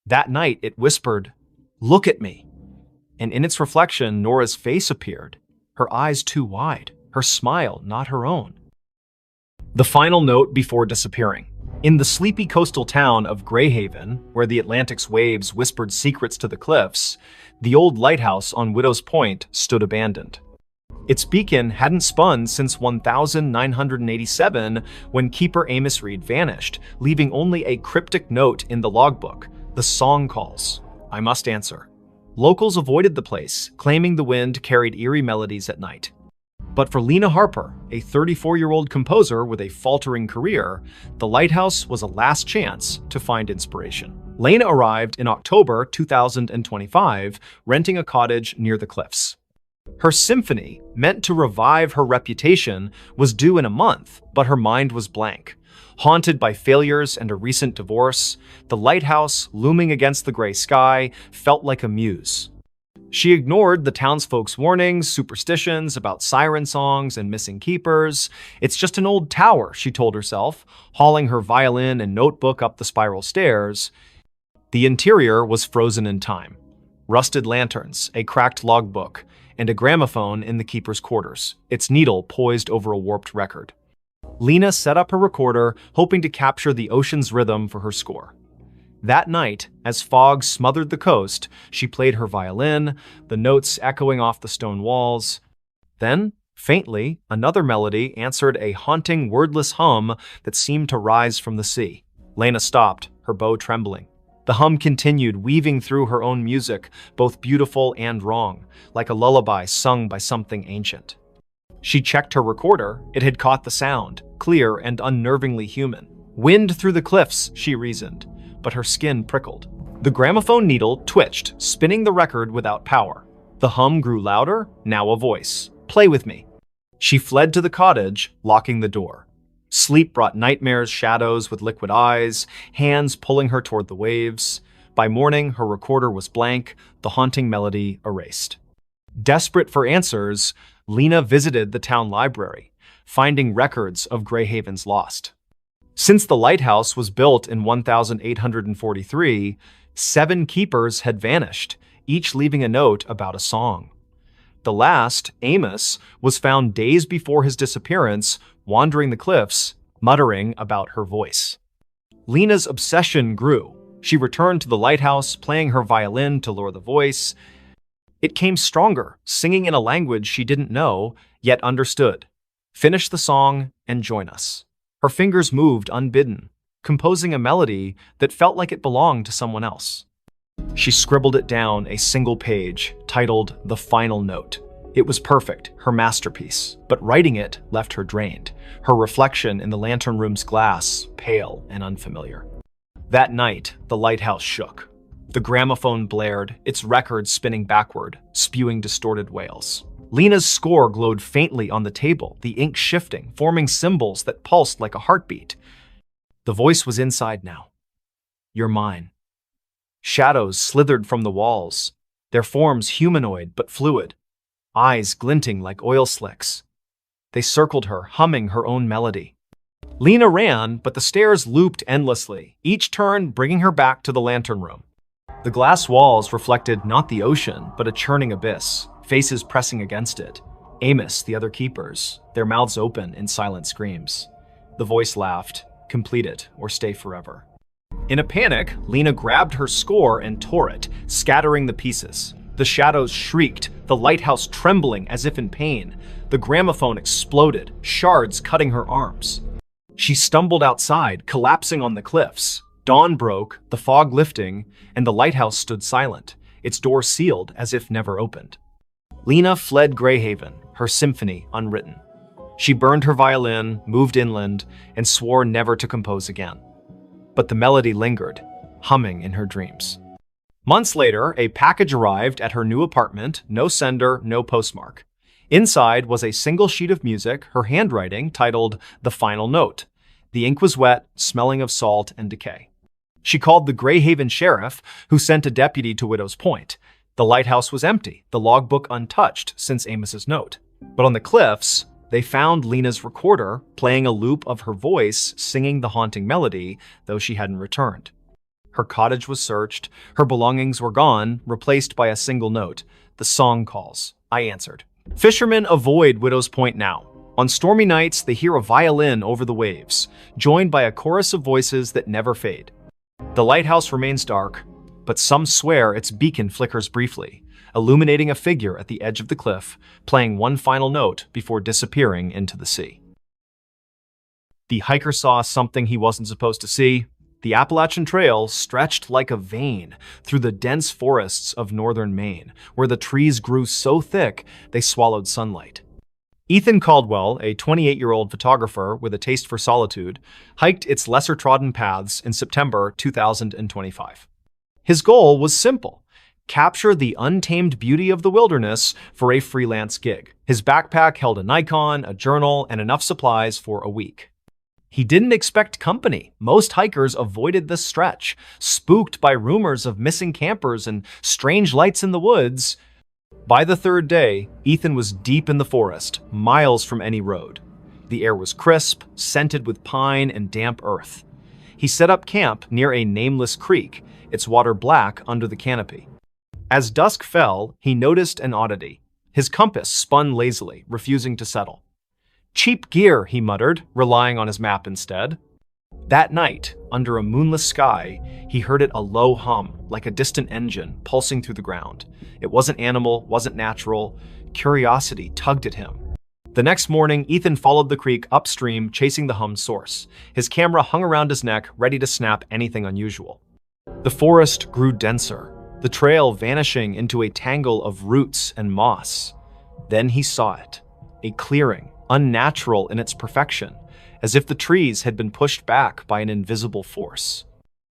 That night, it whispered, "Look at me." And in its reflection, Nora's face appeared, her eyes too wide, her smile not her own. The final note before disappearing. In the sleepy coastal town of Greyhaven, where the Atlantic's waves whispered secrets to the cliffs, the old lighthouse on Widow's Point stood abandoned. Its beacon hadn't spun since 1987, when keeper Amos Reed vanished, leaving only a cryptic note in the logbook. The song calls. I must answer. Locals avoided the place, claiming the wind carried eerie melodies at night. But for Lena Harper, a 34-year-old composer with a faltering career, the lighthouse was a last chance to find inspiration. Lena arrived in October 2025, renting a cottage near the cliffs. Her symphony, meant to revive her reputation, was due in a month, but her mind was blank. Haunted by failures and a recent divorce, the lighthouse, looming against the gray sky, felt like a muse. She ignored the townsfolk's warnings, superstitions about siren songs and missing keepers. "It's just an old tower," she told herself, hauling her violin and notebook up the spiral stairs. The interior was frozen in time. Rusted lanterns, a cracked logbook, and a gramophone in the keeper's quarters, its needle poised over a warped record. Lena set up her recorder, hoping to capture the ocean's rhythm for her score. That night, as fog smothered the coast, she played her violin, the notes echoing off the stone walls. Then, faintly, another melody answered a haunting, wordless hum that seemed to rise from the sea. Lena stopped, her bow trembling. The hum continued, weaving through her own music, both beautiful and wrong, like a lullaby sung by something ancient. She checked her recorder. It had caught the sound, clear and unnervingly human. "Wind through the cliffs," she reasoned, but her skin prickled. The gramophone needle twitched, spinning the record without power. The hum grew louder, now a voice. "Play with me." She fled to the cottage, locking the door. Sleep brought nightmares, shadows with liquid eyes, hands pulling her toward the waves. By morning, her recorder was blank, the haunting melody erased. Desperate for answers, Lena visited the town library, finding records of Greyhaven's lost. Since the lighthouse was built in 1843, 7 keepers had vanished, each leaving a note about a song. The last, Amos, was found days before his disappearance, wandering the cliffs, muttering about her voice. Lena's obsession grew. She returned to the lighthouse, playing her violin to lure the voice. It came stronger, singing in a language she didn't know, yet understood. "Finish the song and join us." Her fingers moved unbidden, composing a melody that felt like it belonged to someone else. She scribbled it down a single page, titled "The Final Note." It was perfect, her masterpiece, but writing it left her drained, her reflection in the lantern room's glass pale and unfamiliar. That night, the lighthouse shook. The gramophone blared, its record spinning backward, spewing distorted wails. Lena's score glowed faintly on the table, the ink shifting, forming symbols that pulsed like a heartbeat. The voice was inside now. "You're mine." Shadows slithered from the walls, their forms humanoid but fluid, eyes glinting like oil slicks. They circled her, humming her own melody. Lena ran, but the stairs looped endlessly, each turn bringing her back to the lantern room. The glass walls reflected not the ocean, but a churning abyss, faces pressing against it. Amos, the other keepers, their mouths open in silent screams. The voice laughed, "Complete it, or stay forever." In a panic, Lena grabbed her score and tore it, scattering the pieces. The shadows shrieked, the lighthouse trembling as if in pain. The gramophone exploded, shards cutting her arms. She stumbled outside, collapsing on the cliffs. Dawn broke, the fog lifting, and the lighthouse stood silent, its door sealed as if never opened. Lena fled Greyhaven, her symphony unwritten. She burned her violin, moved inland, and swore never to compose again. But the melody lingered, humming in her dreams. Months later, a package arrived at her new apartment, no sender, no postmark. Inside was a single sheet of music, her handwriting titled "The Final Note." The ink was wet, smelling of salt and decay. She called the Greyhaven sheriff, who sent a deputy to Widow's Point. The lighthouse was empty, the logbook untouched since Amos's note. But on the cliffs, they found Lena's recorder, playing a loop of her voice singing the haunting melody, though she hadn't returned. Her cottage was searched, her belongings were gone, replaced by a single note. "The song calls," I answered. Fishermen avoid Widow's Point now. On stormy nights, they hear a violin over the waves, joined by a chorus of voices that never fade. The lighthouse remains dark, but some swear its beacon flickers briefly, illuminating a figure at the edge of the cliff, playing one final note before disappearing into the sea. The hiker saw something he wasn't supposed to see. The Appalachian Trail stretched like a vein through the dense forests of northern Maine, where the trees grew so thick they swallowed sunlight. Ethan Caldwell, a 28-year-old photographer with a taste for solitude, hiked its lesser-trodden paths in September 2025. His goal was simple: capture the untamed beauty of the wilderness for a freelance gig. His backpack held a Nikon, a journal, and enough supplies for a week. He didn't expect company. Most hikers avoided the stretch, spooked by rumors of missing campers and strange lights in the woods. By the third day, Ethan was deep in the forest, miles from any road. The air was crisp, scented with pine and damp earth. He set up camp near a nameless creek, its water black under the canopy. As dusk fell, he noticed an oddity. His compass spun lazily, refusing to settle. "Cheap gear," he muttered, relying on his map instead. That night, under a moonless sky, he heard it a low hum, like a distant engine, pulsing through the ground. It wasn't animal, wasn't natural. Curiosity tugged at him. The next morning, Ethan followed the creek upstream, chasing the hum's source. His camera hung around his neck, ready to snap anything unusual. The forest grew denser, the trail vanishing into a tangle of roots and moss. Then he saw it, a clearing, unnatural in its perfection, as if the trees had been pushed back by an invisible force.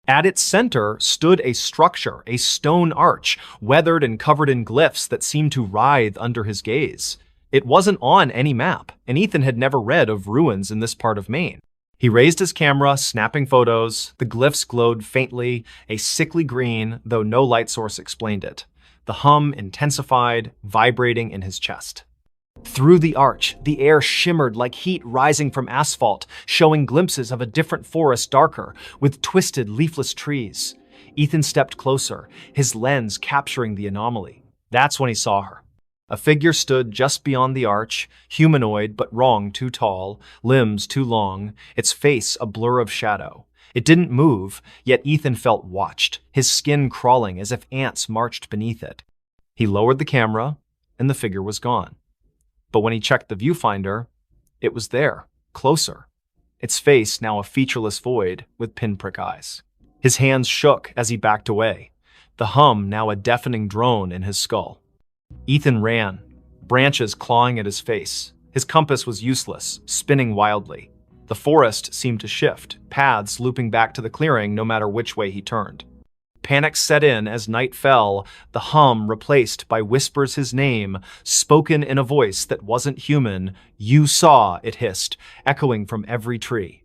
At its center stood a structure, a stone arch, weathered and covered in glyphs that seemed to writhe under his gaze. It wasn't on any map, and Ethan had never read of ruins in this part of Maine. He raised his camera, snapping photos. The glyphs glowed faintly, a sickly green, though no light source explained it. The hum intensified, vibrating in his chest. Through the arch, the air shimmered like heat rising from asphalt, showing glimpses of a different forest darker, with twisted, leafless trees. Ethan stepped closer, his lens capturing the anomaly. That's when he saw her. A figure stood just beyond the arch, humanoid but wrong too tall, limbs too long, its face a blur of shadow. It didn't move, yet Ethan felt watched, his skin crawling as if ants marched beneath it. He lowered the camera, and the figure was gone. But when he checked the viewfinder, it was there, closer. Its face now a featureless void with pinprick eyes. His hands shook as he backed away, the hum now a deafening drone in his skull. Ethan ran, branches clawing at his face. His compass was useless, spinning wildly. The forest seemed to shift, paths looping back to the clearing no matter which way he turned. Panic set in as night fell, the hum replaced by whispers his name, spoken in a voice that wasn't human. "You saw," it hissed, echoing from every tree.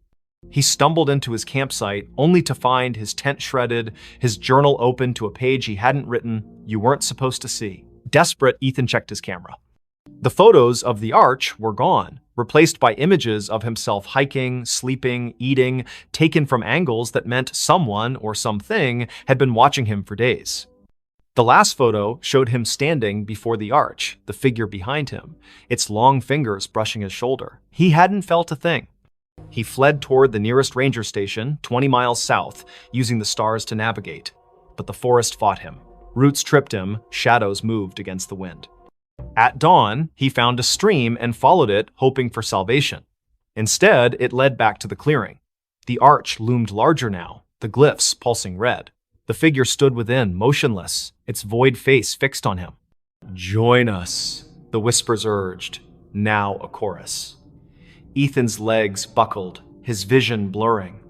He stumbled into his campsite, only to find his tent shredded, his journal open to a page he hadn't written, you weren't supposed to see. Desperate, Ethan checked his camera. The photos of the arch were gone, replaced by images of himself hiking, sleeping, eating, taken from angles that meant someone or something had been watching him for days. The last photo showed him standing before the arch, the figure behind him, its long fingers brushing his shoulder. He hadn't felt a thing. He fled toward the nearest ranger station, 20 miles south, using the stars to navigate. But the forest fought him. Roots tripped him, shadows moved against the wind. At dawn, he found a stream and followed it, hoping for salvation. Instead, it led back to the clearing. The arch loomed larger now, the glyphs pulsing red. The figure stood within, motionless, its void face fixed on him. "Join us," the whispers urged, now a chorus. Ethan's legs buckled, his vision blurring.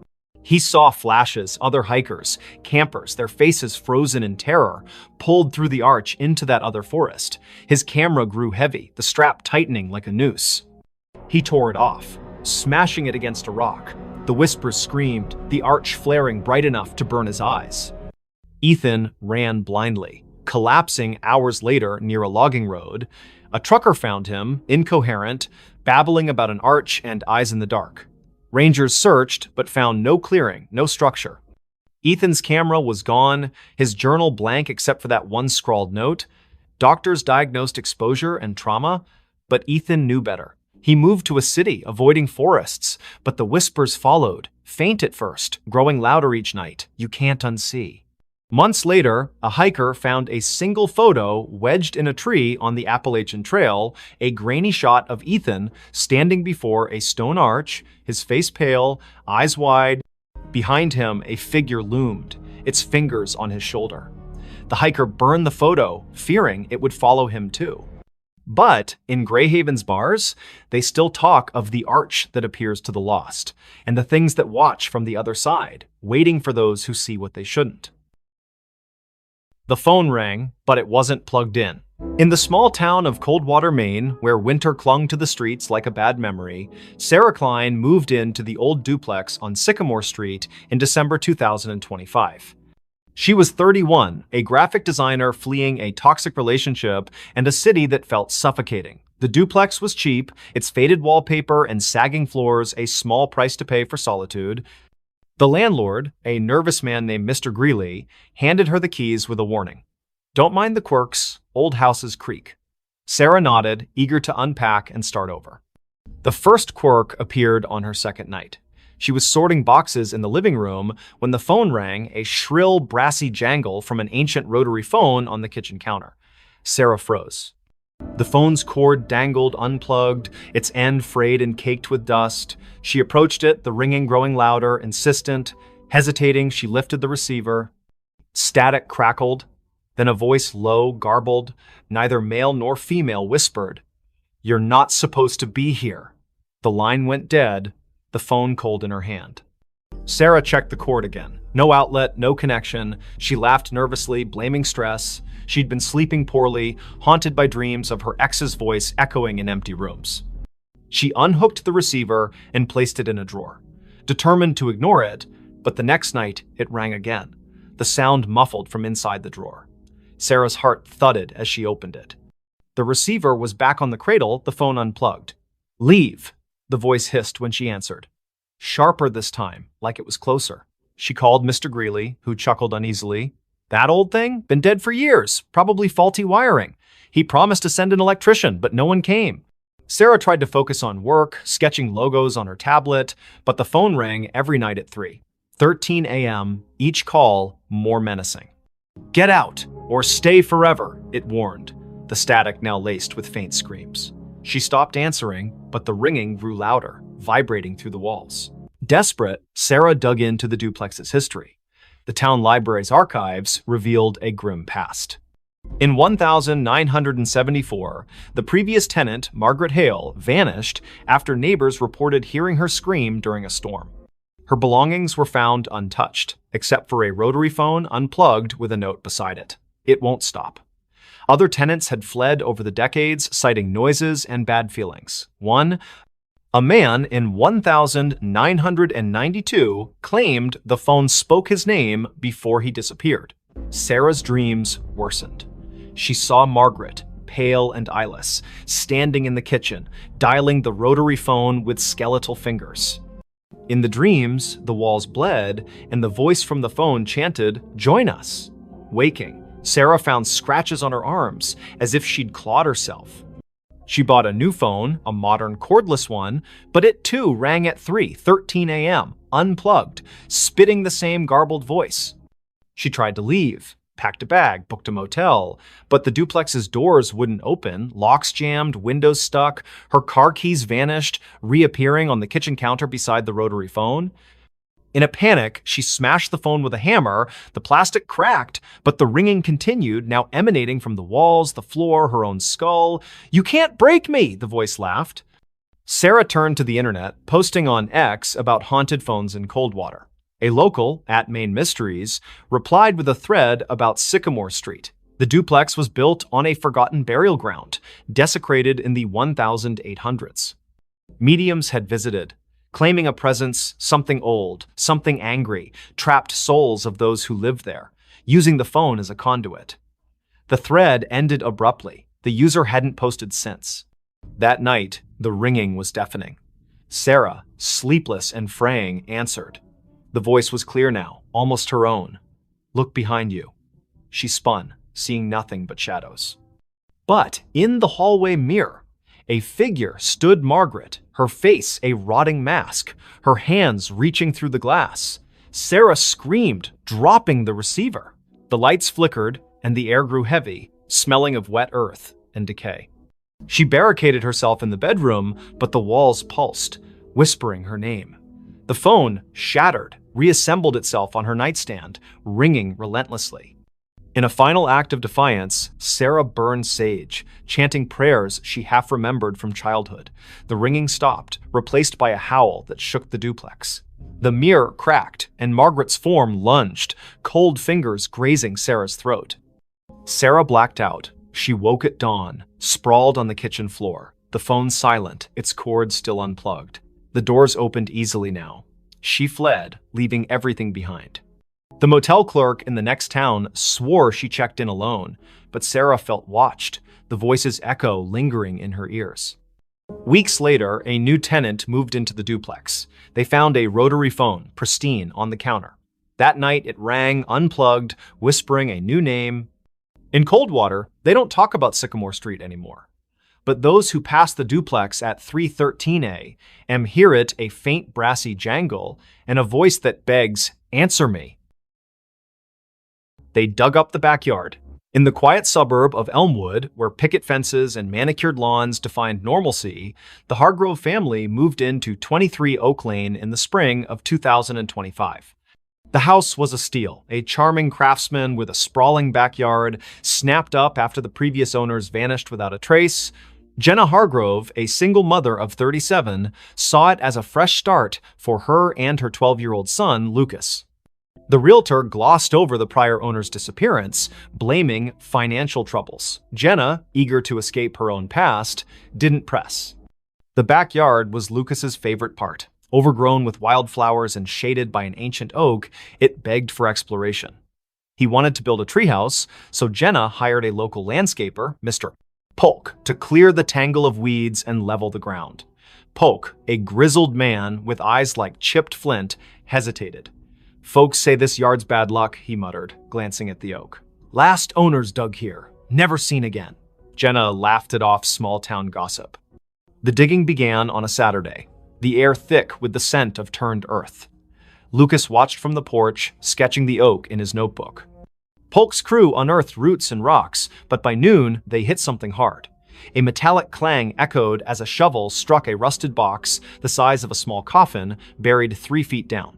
He saw flashes, other hikers, campers, their faces frozen in terror, pulled through the arch into that other forest. His camera grew heavy, the strap tightening like a noose. He tore it off, smashing it against a rock. The whispers screamed, the arch flaring bright enough to burn his eyes. Ethan ran blindly, collapsing hours later near a logging road. A trucker found him, incoherent, babbling about an arch and eyes in the dark. Rangers searched, but found no clearing, no structure. Ethan's camera was gone, his journal blank except for that one scrawled note. Doctors diagnosed exposure and trauma, but Ethan knew better. He moved to a city, avoiding forests, but the whispers followed, faint at first, growing louder each night. You can't unsee. Months later, a hiker found a single photo wedged in a tree on the Appalachian Trail, a grainy shot of Ethan standing before a stone arch, his face pale, eyes wide. Behind him, a figure loomed, its fingers on his shoulder. The hiker burned the photo, fearing it would follow him too. But in Greyhaven's bars, they still talk of the arch that appears to the lost, and the things that watch from the other side, waiting for those who see what they shouldn't. The phone rang, but it wasn't plugged in. In the small town of Coldwater, Maine, where winter clung to the streets like a bad memory, Sarah Klein moved into the old duplex on Sycamore Street in December 2025. She was 31, a graphic designer fleeing a toxic relationship and a city that felt suffocating. The duplex was cheap, its faded wallpaper and sagging floors a small price to pay for solitude. The landlord, a nervous man named Mr. Greeley, handed her the keys with a warning. Don't mind the quirks, old houses creak. Sarah nodded, eager to unpack and start over. The first quirk appeared on her second night. She was sorting boxes in the living room when the phone rang, a shrill, brassy jangle from an ancient rotary phone on the kitchen counter. Sarah froze. The phone's cord dangled unplugged, its end frayed and caked with dust. She approached it, the ringing growing louder, insistent. Hesitating, she lifted the receiver. Static crackled. Then a voice low, garbled, neither male nor female, whispered, "You're not supposed to be here." The line went dead, the phone cold in her hand. Sarah checked the cord again. No outlet, no connection. She laughed nervously, blaming stress. She'd been sleeping poorly, haunted by dreams of her ex's voice echoing in empty rooms. She unhooked the receiver and placed it in a drawer, determined to ignore it, but the next night it rang again, the sound muffled from inside the drawer. Sarah's heart thudded as she opened it. The receiver was back on the cradle, the phone unplugged. "Leave," the voice hissed when she answered. Sharper this time, like it was closer. She called Mr. Greeley, who chuckled uneasily. "That old thing? Been dead for years. Probably faulty wiring. He promised to send an electrician, but no one came." Sarah tried to focus on work, sketching logos on her tablet, but the phone rang every night at 3:13 a.m., each call more menacing. "Get out, or stay forever," it warned, the static now laced with faint screams. She stopped answering, but the ringing grew louder, vibrating through the walls. Desperate, Sarah dug into the duplex's history. The town library's archives revealed a grim past. In 1974, the previous tenant, Margaret Hale, vanished after neighbors reported hearing her scream during a storm. Her belongings were found untouched, except for a rotary phone unplugged with a note beside it. "It won't stop." Other tenants had fled over the decades, citing noises and bad feelings. A man in 1992 claimed the phone spoke his name before he disappeared. Sarah's dreams worsened. She saw Margaret, pale and eyeless, standing in the kitchen, dialing the rotary phone with skeletal fingers. In the dreams, the walls bled, and the voice from the phone chanted, "Join us." Waking, Sarah found scratches on her arms, as if she'd clawed herself. She bought a new phone, a modern cordless one, but it too rang at 3:13 a.m., unplugged, spitting the same garbled voice. She tried to leave, packed a bag, booked a motel, but the duplex's doors wouldn't open, locks jammed, windows stuck, her car keys vanished, reappearing on the kitchen counter beside the rotary phone. In a panic, she smashed the phone with a hammer. The plastic cracked, but the ringing continued, now emanating from the walls, the floor, her own skull. "You can't break me," the voice laughed. Sarah turned to the internet, posting on X about haunted phones in Coldwater. A local, @MainMysteries, replied with a thread about Sycamore Street. The duplex was built on a forgotten burial ground, desecrated in the 1800s. Mediums had visited, claiming a presence, something old, something angry, trapped souls of those who lived there, using the phone as a conduit. The thread ended abruptly. The user hadn't posted since. That night, the ringing was deafening. Sarah, sleepless and fraying, answered. The voice was clear now, almost her own. "Look behind you." She spun, seeing nothing but shadows. But in the hallway mirror, a figure stood Margaret, her face a rotting mask, her hands reaching through the glass. Sarah screamed, dropping the receiver. The lights flickered, and the air grew heavy, smelling of wet earth and decay. She barricaded herself in the bedroom, but the walls pulsed, whispering her name. The phone, shattered, reassembled itself on her nightstand, ringing relentlessly. In a final act of defiance, Sarah burned sage, chanting prayers she half remembered from childhood. The ringing stopped, replaced by a howl that shook the duplex. The mirror cracked, and Margaret's form lunged, cold fingers grazing Sarah's throat. Sarah blacked out. She woke at dawn, sprawled on the kitchen floor, the phone silent, its cord still unplugged. The doors opened easily now. She fled, leaving everything behind. The motel clerk in the next town swore she checked in alone, but Sarah felt watched, the voice's echo lingering in her ears. Weeks later, a new tenant moved into the duplex. They found a rotary phone, pristine, on the counter. That night, it rang, unplugged, whispering a new name. In Coldwater, they don't talk about Sycamore Street anymore. But those who pass the duplex at 3:13 a.m. hear it, a faint brassy jangle, and a voice that begs, "Answer me." They dug up the backyard. In the quiet suburb of Elmwood, where picket fences and manicured lawns defined normalcy, the Hargrove family moved into 23 Oak Lane in the spring of 2025. The house was a steal, a charming craftsman with a sprawling backyard, snapped up after the previous owners vanished without a trace. Jenna Hargrove, a single mother of 37, saw it as a fresh start for her and her 12-year-old son, Lucas. The realtor glossed over the prior owner's disappearance, blaming financial troubles. Jenna, eager to escape her own past, didn't press. The backyard was Lucas's favorite part. Overgrown with wildflowers and shaded by an ancient oak, it begged for exploration. He wanted to build a treehouse, so Jenna hired a local landscaper, Mr. Polk, to clear the tangle of weeds and level the ground. Polk, a grizzled man with eyes like chipped flint, hesitated. "Folks say this yard's bad luck," he muttered, glancing at the oak. "Last owners dug here. Never seen again." Jenna laughed it off small-town gossip. The digging began on a Saturday, the air thick with the scent of turned earth. Lucas watched from the porch, sketching the oak in his notebook. Polk's crew unearthed roots and rocks, but by noon, they hit something hard. A metallic clang echoed as a shovel struck a rusted box the size of a small coffin, buried 3 feet down.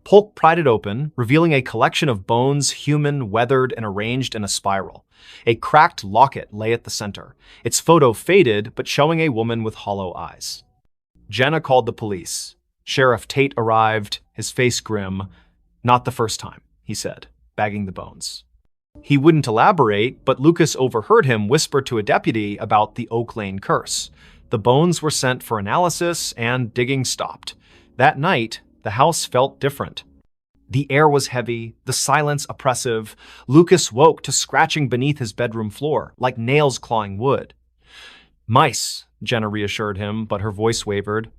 Polk pried it open, revealing a collection of bones, human, weathered, and arranged in a spiral. A cracked locket lay at the center, its photo faded but showing a woman with hollow eyes. Jenna called the police. Sheriff Tate arrived, his face grim. "Not the first time," he said, bagging the bones. He wouldn't elaborate, but Lucas overheard him whisper to a deputy about the Oak Lane curse. The bones were sent for analysis, and digging stopped. That night, the house felt different. The air was heavy, the silence oppressive. Lucas woke to scratching beneath his bedroom floor, like nails clawing wood. "Mice," Jenna reassured him, but her voice wavered.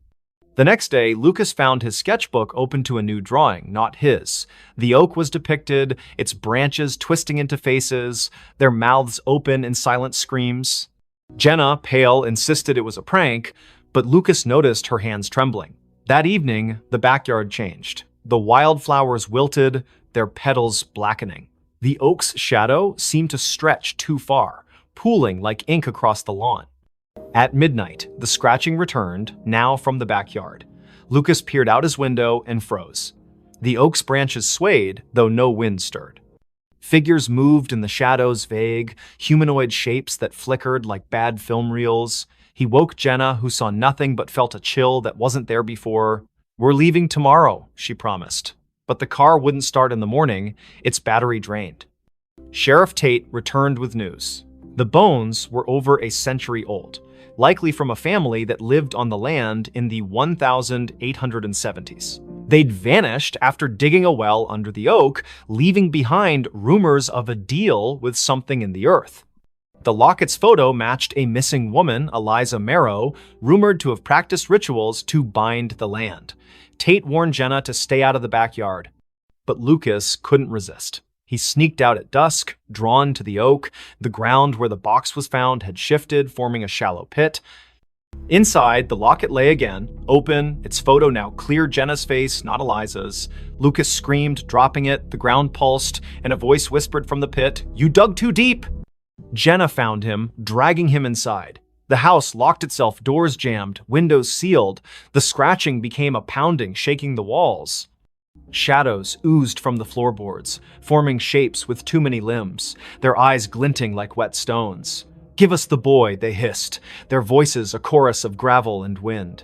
The next day, Lucas found his sketchbook open to a new drawing, not his. The oak was depicted, its branches twisting into faces, their mouths open in silent screams. Jenna, pale, insisted it was a prank, but Lucas noticed her hands trembling. That evening, the backyard changed. The wildflowers wilted, their petals blackening. The oak's shadow seemed to stretch too far, pooling like ink across the lawn. At midnight, the scratching returned, now from the backyard. Lucas peered out his window and froze. The oak's branches swayed, though no wind stirred. Figures moved in the shadows, vague, humanoid shapes that flickered like bad film reels. He woke Jenna, who saw nothing but felt a chill that wasn't there before. "We're leaving tomorrow," she promised. But the car wouldn't start in the morning, its battery drained. Sheriff Tate returned with news. The bones were over a century old, likely from a family that lived on the land in the 1870s. They'd vanished after digging a well under the oak, leaving behind rumors of a deal with something in the earth. The locket's photo matched a missing woman, Eliza Marrow, rumored to have practiced rituals to bind the land. Tate warned Jenna to stay out of the backyard, but Lucas couldn't resist. He sneaked out at dusk, drawn to the oak. The ground where the box was found had shifted, forming a shallow pit. Inside, the locket lay again, open, its photo now clear Jenna's face, not Eliza's. Lucas screamed, dropping it, the ground pulsed, and a voice whispered from the pit, "You dug too deep!" Jenna found him, dragging him inside. The house locked itself, doors jammed, windows sealed. The scratching became a pounding, shaking the walls. Shadows oozed from the floorboards, forming shapes with too many limbs, their eyes glinting like wet stones. "Give us the boy," they hissed, their voices a chorus of gravel and wind.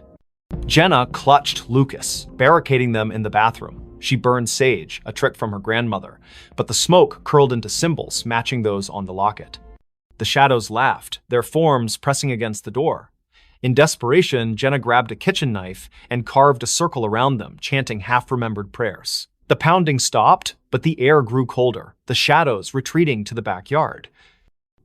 Jenna clutched Lucas, barricading them in the bathroom. She burned sage, a trick from her grandmother, but the smoke curled into symbols matching those on the locket. The shadows laughed, their forms pressing against the door. In desperation, Jenna grabbed a kitchen knife and carved a circle around them, chanting half-remembered prayers. The pounding stopped, but the air grew colder, the shadows retreating to the backyard.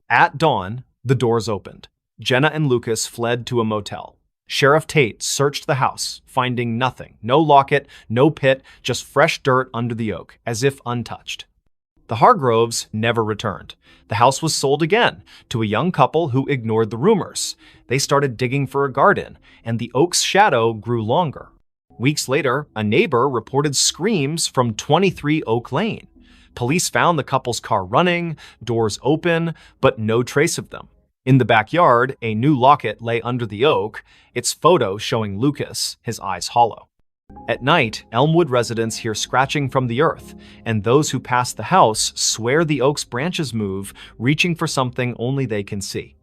At dawn, the doors opened. Jenna and Lucas fled to a motel. Sheriff Tate searched the house, finding nothing. No locket, no pit, just fresh dirt under the oak, as if untouched. The Hargroves never returned. The house was sold again to a young couple who ignored the rumors. They started digging for a garden, and the oak's shadow grew longer. Weeks later, a neighbor reported screams from 23 Oak Lane. Police found the couple's car running, doors open, but no trace of them. In the backyard, a new locket lay under the oak, its photo showing Lucas, his eyes hollow. At night, Elmwood residents hear scratching from the earth, and those who pass the house swear the oak's branches move, reaching for something only they can see.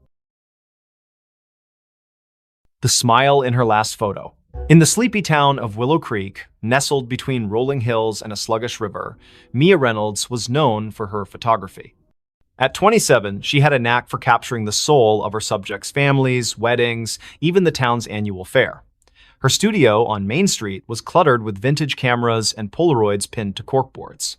the smile in her last photo. In the sleepy town of Willow Creek, nestled between rolling hills and a sluggish river, Mia Reynolds was known for her photography. At 27, she had a knack for capturing the soul of her subjects' families, weddings, even the town's annual fair. Her studio on Main Street was cluttered with vintage cameras and Polaroids pinned to corkboards.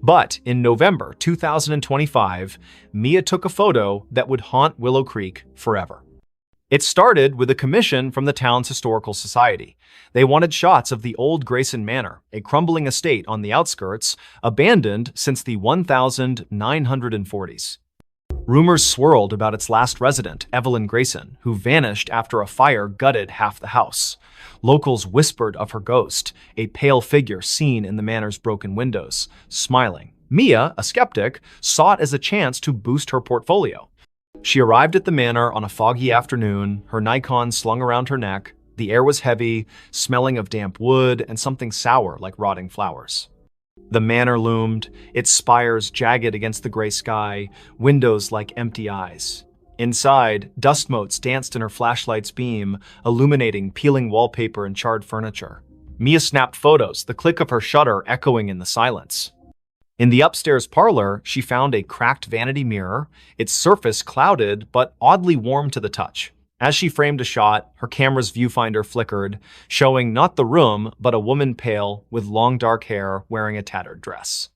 But in November 2025, Mia took a photo that would haunt Willow Creek forever. It started with a commission from the town's historical society. They wanted shots of the old Grayson Manor, a crumbling estate on the outskirts, abandoned since the 1940s. Rumors swirled about its last resident, Evelyn Grayson, who vanished after a fire gutted half the house. Locals whispered of her ghost, a pale figure seen in the manor's broken windows, smiling. Mia, a skeptic, saw it as a chance to boost her portfolio. She arrived at the manor on a foggy afternoon, her Nikon slung around her neck. The air was heavy, smelling of damp wood and something sour like rotting flowers. The manor loomed, its spires jagged against the gray sky, windows like empty eyes. Inside, dust motes danced in her flashlight's beam, illuminating peeling wallpaper and charred furniture. Mia snapped photos, the click of her shutter echoing in the silence. In the upstairs parlor, she found a cracked vanity mirror, its surface clouded but oddly warm to the touch. As she framed a shot, her camera's viewfinder flickered, showing not the room, but a woman pale, with long dark hair, wearing a tattered dress.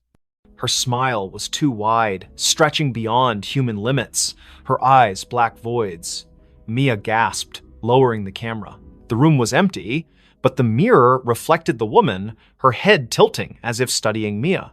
Her smile was too wide, stretching beyond human limits, her eyes black voids. Mia gasped, lowering the camera. The room was empty, but the mirror reflected the woman, her head tilting as if studying Mia.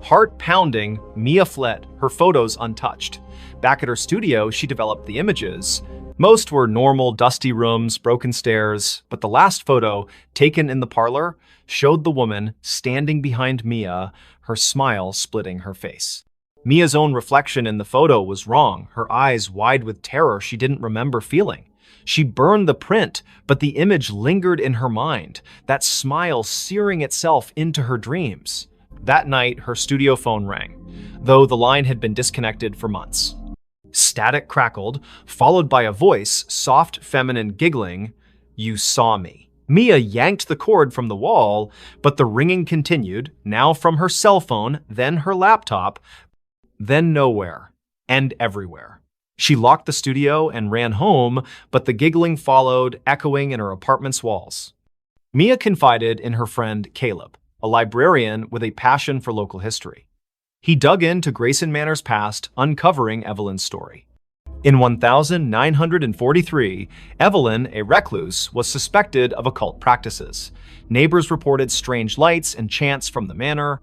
Heart pounding, Mia fled, her photos untouched. Back at her studio, she developed the images. Most were normal, dusty rooms, broken stairs, but the last photo, taken in the parlor, showed the woman standing behind Mia, her smile splitting her face. Mia's own reflection in the photo was wrong, her eyes wide with terror she didn't remember feeling. She burned the print, but the image lingered in her mind, that smile searing itself into her dreams. That night, her studio phone rang, though the line had been disconnected for months. Static crackled, followed by a voice, soft, feminine, giggling, "You saw me." Mia yanked the cord from the wall, but the ringing continued, now from her cell phone, then her laptop, then nowhere, and everywhere. She locked the studio and ran home, but the giggling followed, echoing in her apartment's walls. Mia confided in her friend Caleb, a librarian with a passion for local history. He dug into Grayson Manor's past, uncovering Evelyn's story. In 1943, Evelyn, a recluse, was suspected of occult practices. Neighbors reported strange lights and chants from the manor.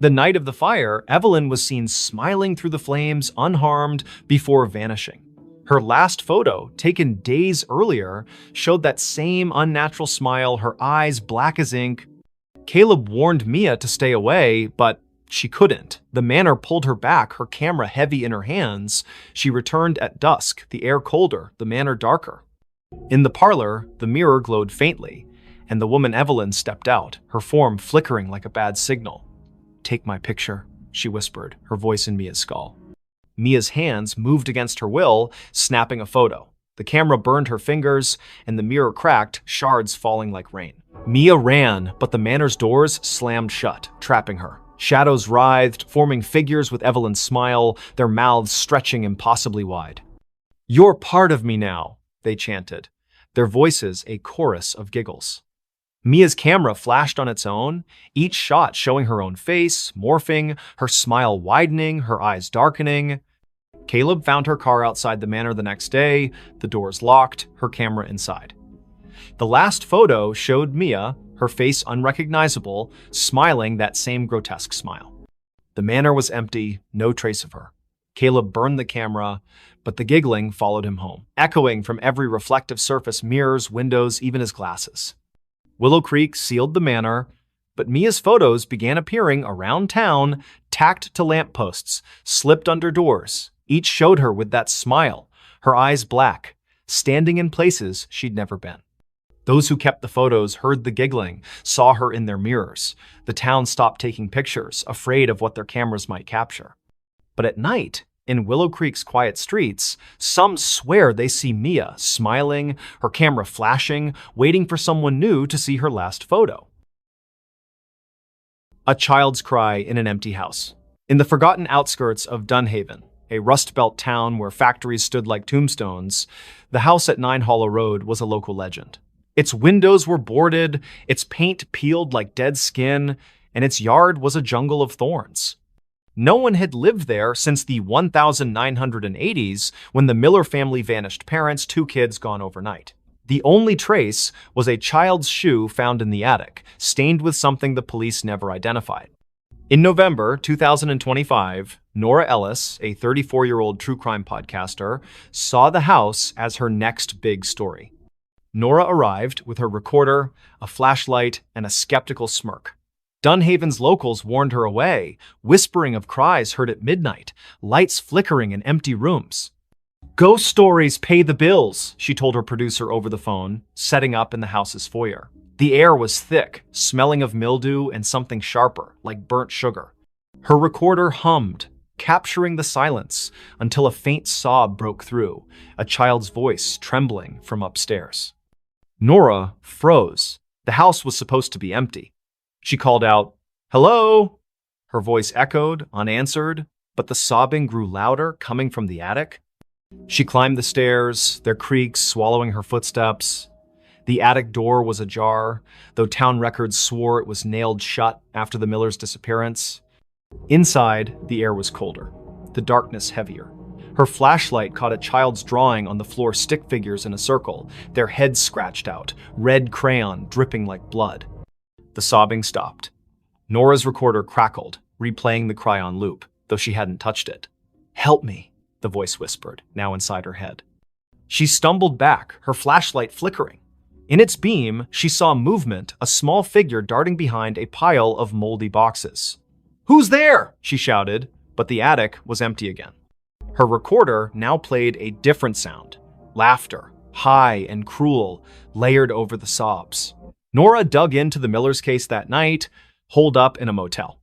The night of the fire, Evelyn was seen smiling through the flames, unharmed, before vanishing. Her last photo, taken days earlier, showed that same unnatural smile, her eyes black as ink. Caleb warned Mia to stay away, but she couldn't. The manor pulled her back, her camera heavy in her hands. She returned at dusk, the air colder, the manor darker. In the parlor, the mirror glowed faintly, and the woman Evelyn stepped out, her form flickering like a bad signal. "Take my picture," she whispered, her voice in Mia's skull. Mia's hands moved against her will, snapping a photo. The camera burned her fingers, and the mirror cracked, shards falling like rain. Mia ran, but the manor's doors slammed shut, trapping her. Shadows writhed, forming figures with Evelyn's smile, their mouths stretching impossibly wide. "You're part of me now," they chanted, their voices a chorus of giggles. Mia's camera flashed on its own, each shot showing her own face, morphing, her smile widening, her eyes darkening. Caleb found her car outside the manor the next day, the doors locked, her camera inside. The last photo showed Mia, her face unrecognizable, smiling that same grotesque smile. The manor was empty, no trace of her. Caleb burned the camera, but the giggling followed him home, echoing from every reflective surface, mirrors, windows, even his glasses. Willow Creek sealed the manor, but Mia's photos began appearing around town, tacked to lampposts, slipped under doors. Each showed her with that smile, her eyes black, standing in places she'd never been. Those who kept the photos heard the giggling, saw her in their mirrors. The town stopped taking pictures, afraid of what their cameras might capture. But at night, in Willow Creek's quiet streets, some swear they see Mia smiling, her camera flashing, waiting for someone new to see her last photo. A child's cry in an empty house. In the forgotten outskirts of Dunhaven, a Rust Belt town where factories stood like tombstones, the house at 9 Hollow Road was a local legend. Its windows were boarded, its paint peeled like dead skin, and its yard was a jungle of thorns. No one had lived there since the 1980s, when the Miller family vanished parents, 2 kids gone overnight. The only trace was a child's shoe found in the attic, stained with something the police never identified. In November 2025, Nora Ellis, a 34-year-old true crime podcaster, saw the house as her next big story. Nora arrived with her recorder, a flashlight, and a skeptical smirk. Dunhaven's locals warned her away, whispering of cries heard at midnight, lights flickering in empty rooms. "Ghost stories pay the bills," she told her producer over the phone, setting up in the house's foyer. The air was thick, smelling of mildew and something sharper, like burnt sugar. Her recorder hummed, capturing the silence until a faint sob broke through, a child's voice trembling from upstairs. Nora froze. The house was supposed to be empty. She called out, "Hello?" Her voice echoed, unanswered, but the sobbing grew louder, coming from the attic. She climbed the stairs, their creaks swallowing her footsteps. The attic door was ajar, though town records swore it was nailed shut after the Millers' disappearance. Inside, the air was colder, the darkness heavier. Her flashlight caught a child's drawing on the floor, stick figures in a circle, their heads scratched out, red crayon dripping like blood. The sobbing stopped. Nora's recorder crackled, replaying the cry on loop, though she hadn't touched it. "Help me," the voice whispered, now inside her head. She stumbled back, her flashlight flickering. In its beam, she saw movement, a small figure darting behind a pile of moldy boxes. "Who's there?" she shouted, but the attic was empty again. Her recorder now played a different sound, laughter, high and cruel, layered over the sobs. Nora dug into the Millers' case that night, holed up in a motel.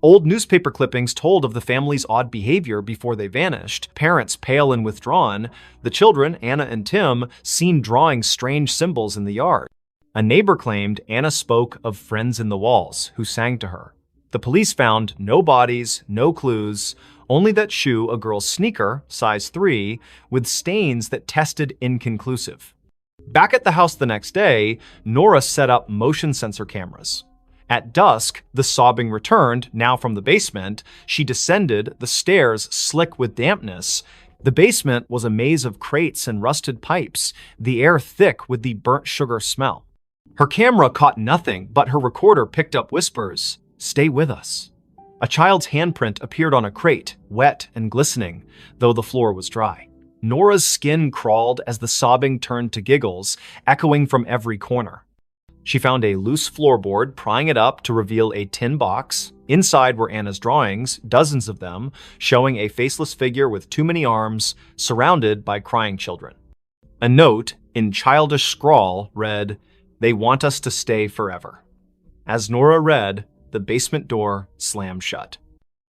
Old newspaper clippings told of the family's odd behavior before they vanished, parents pale and withdrawn, the children, Anna and Tim, seen drawing strange symbols in the yard. A neighbor claimed Anna spoke of friends in the walls who sang to her. The police found no bodies, no clues, only that shoe, a girl's sneaker, size 3, with stains that tested inconclusive. Back at the house the next day, Nora set up motion sensor cameras. At dusk, the sobbing returned, now from the basement. She descended, the stairs slick with dampness. The basement was a maze of crates and rusted pipes, the air thick with the burnt sugar smell. Her camera caught nothing, but her recorder picked up whispers. "Stay with us." A child's handprint appeared on a crate, wet and glistening, though the floor was dry. Nora's skin crawled as the sobbing turned to giggles, echoing from every corner. She found a loose floorboard, prying it up to reveal a tin box. Inside were Anna's drawings, dozens of them, showing a faceless figure with too many arms, surrounded by crying children. A note, in childish scrawl, read, "They want us to stay forever." As Nora read, the basement door slammed shut.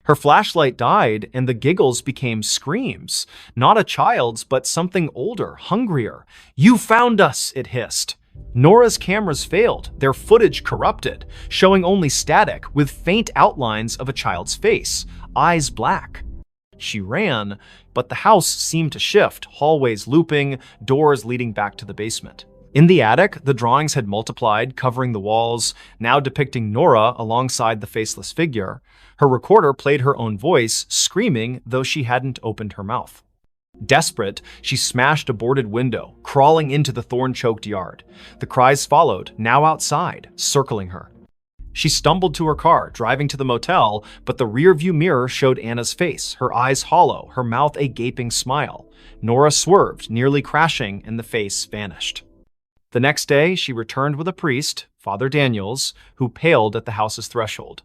Her flashlight died, and the giggles became screams. Not a child's, but something older, hungrier. "You found us," it hissed. Nora's cameras failed, their footage corrupted, showing only static with faint outlines of a child's face, eyes black. She ran, but the house seemed to shift, hallways looping, doors leading back to the basement. In the attic, the drawings had multiplied, covering the walls, now depicting Nora alongside the faceless figure. Her recorder played her own voice, screaming, though she hadn't opened her mouth. Desperate, she smashed a boarded window, crawling into the thorn-choked yard. The cries followed, now outside, circling her. She stumbled to her car, driving to the motel, but the rearview mirror showed Anna's face, her eyes hollow, her mouth a gaping smile. Nora swerved, nearly crashing, and the face vanished. The next day, she returned with a priest, Father Daniels, who paled at the house's threshold.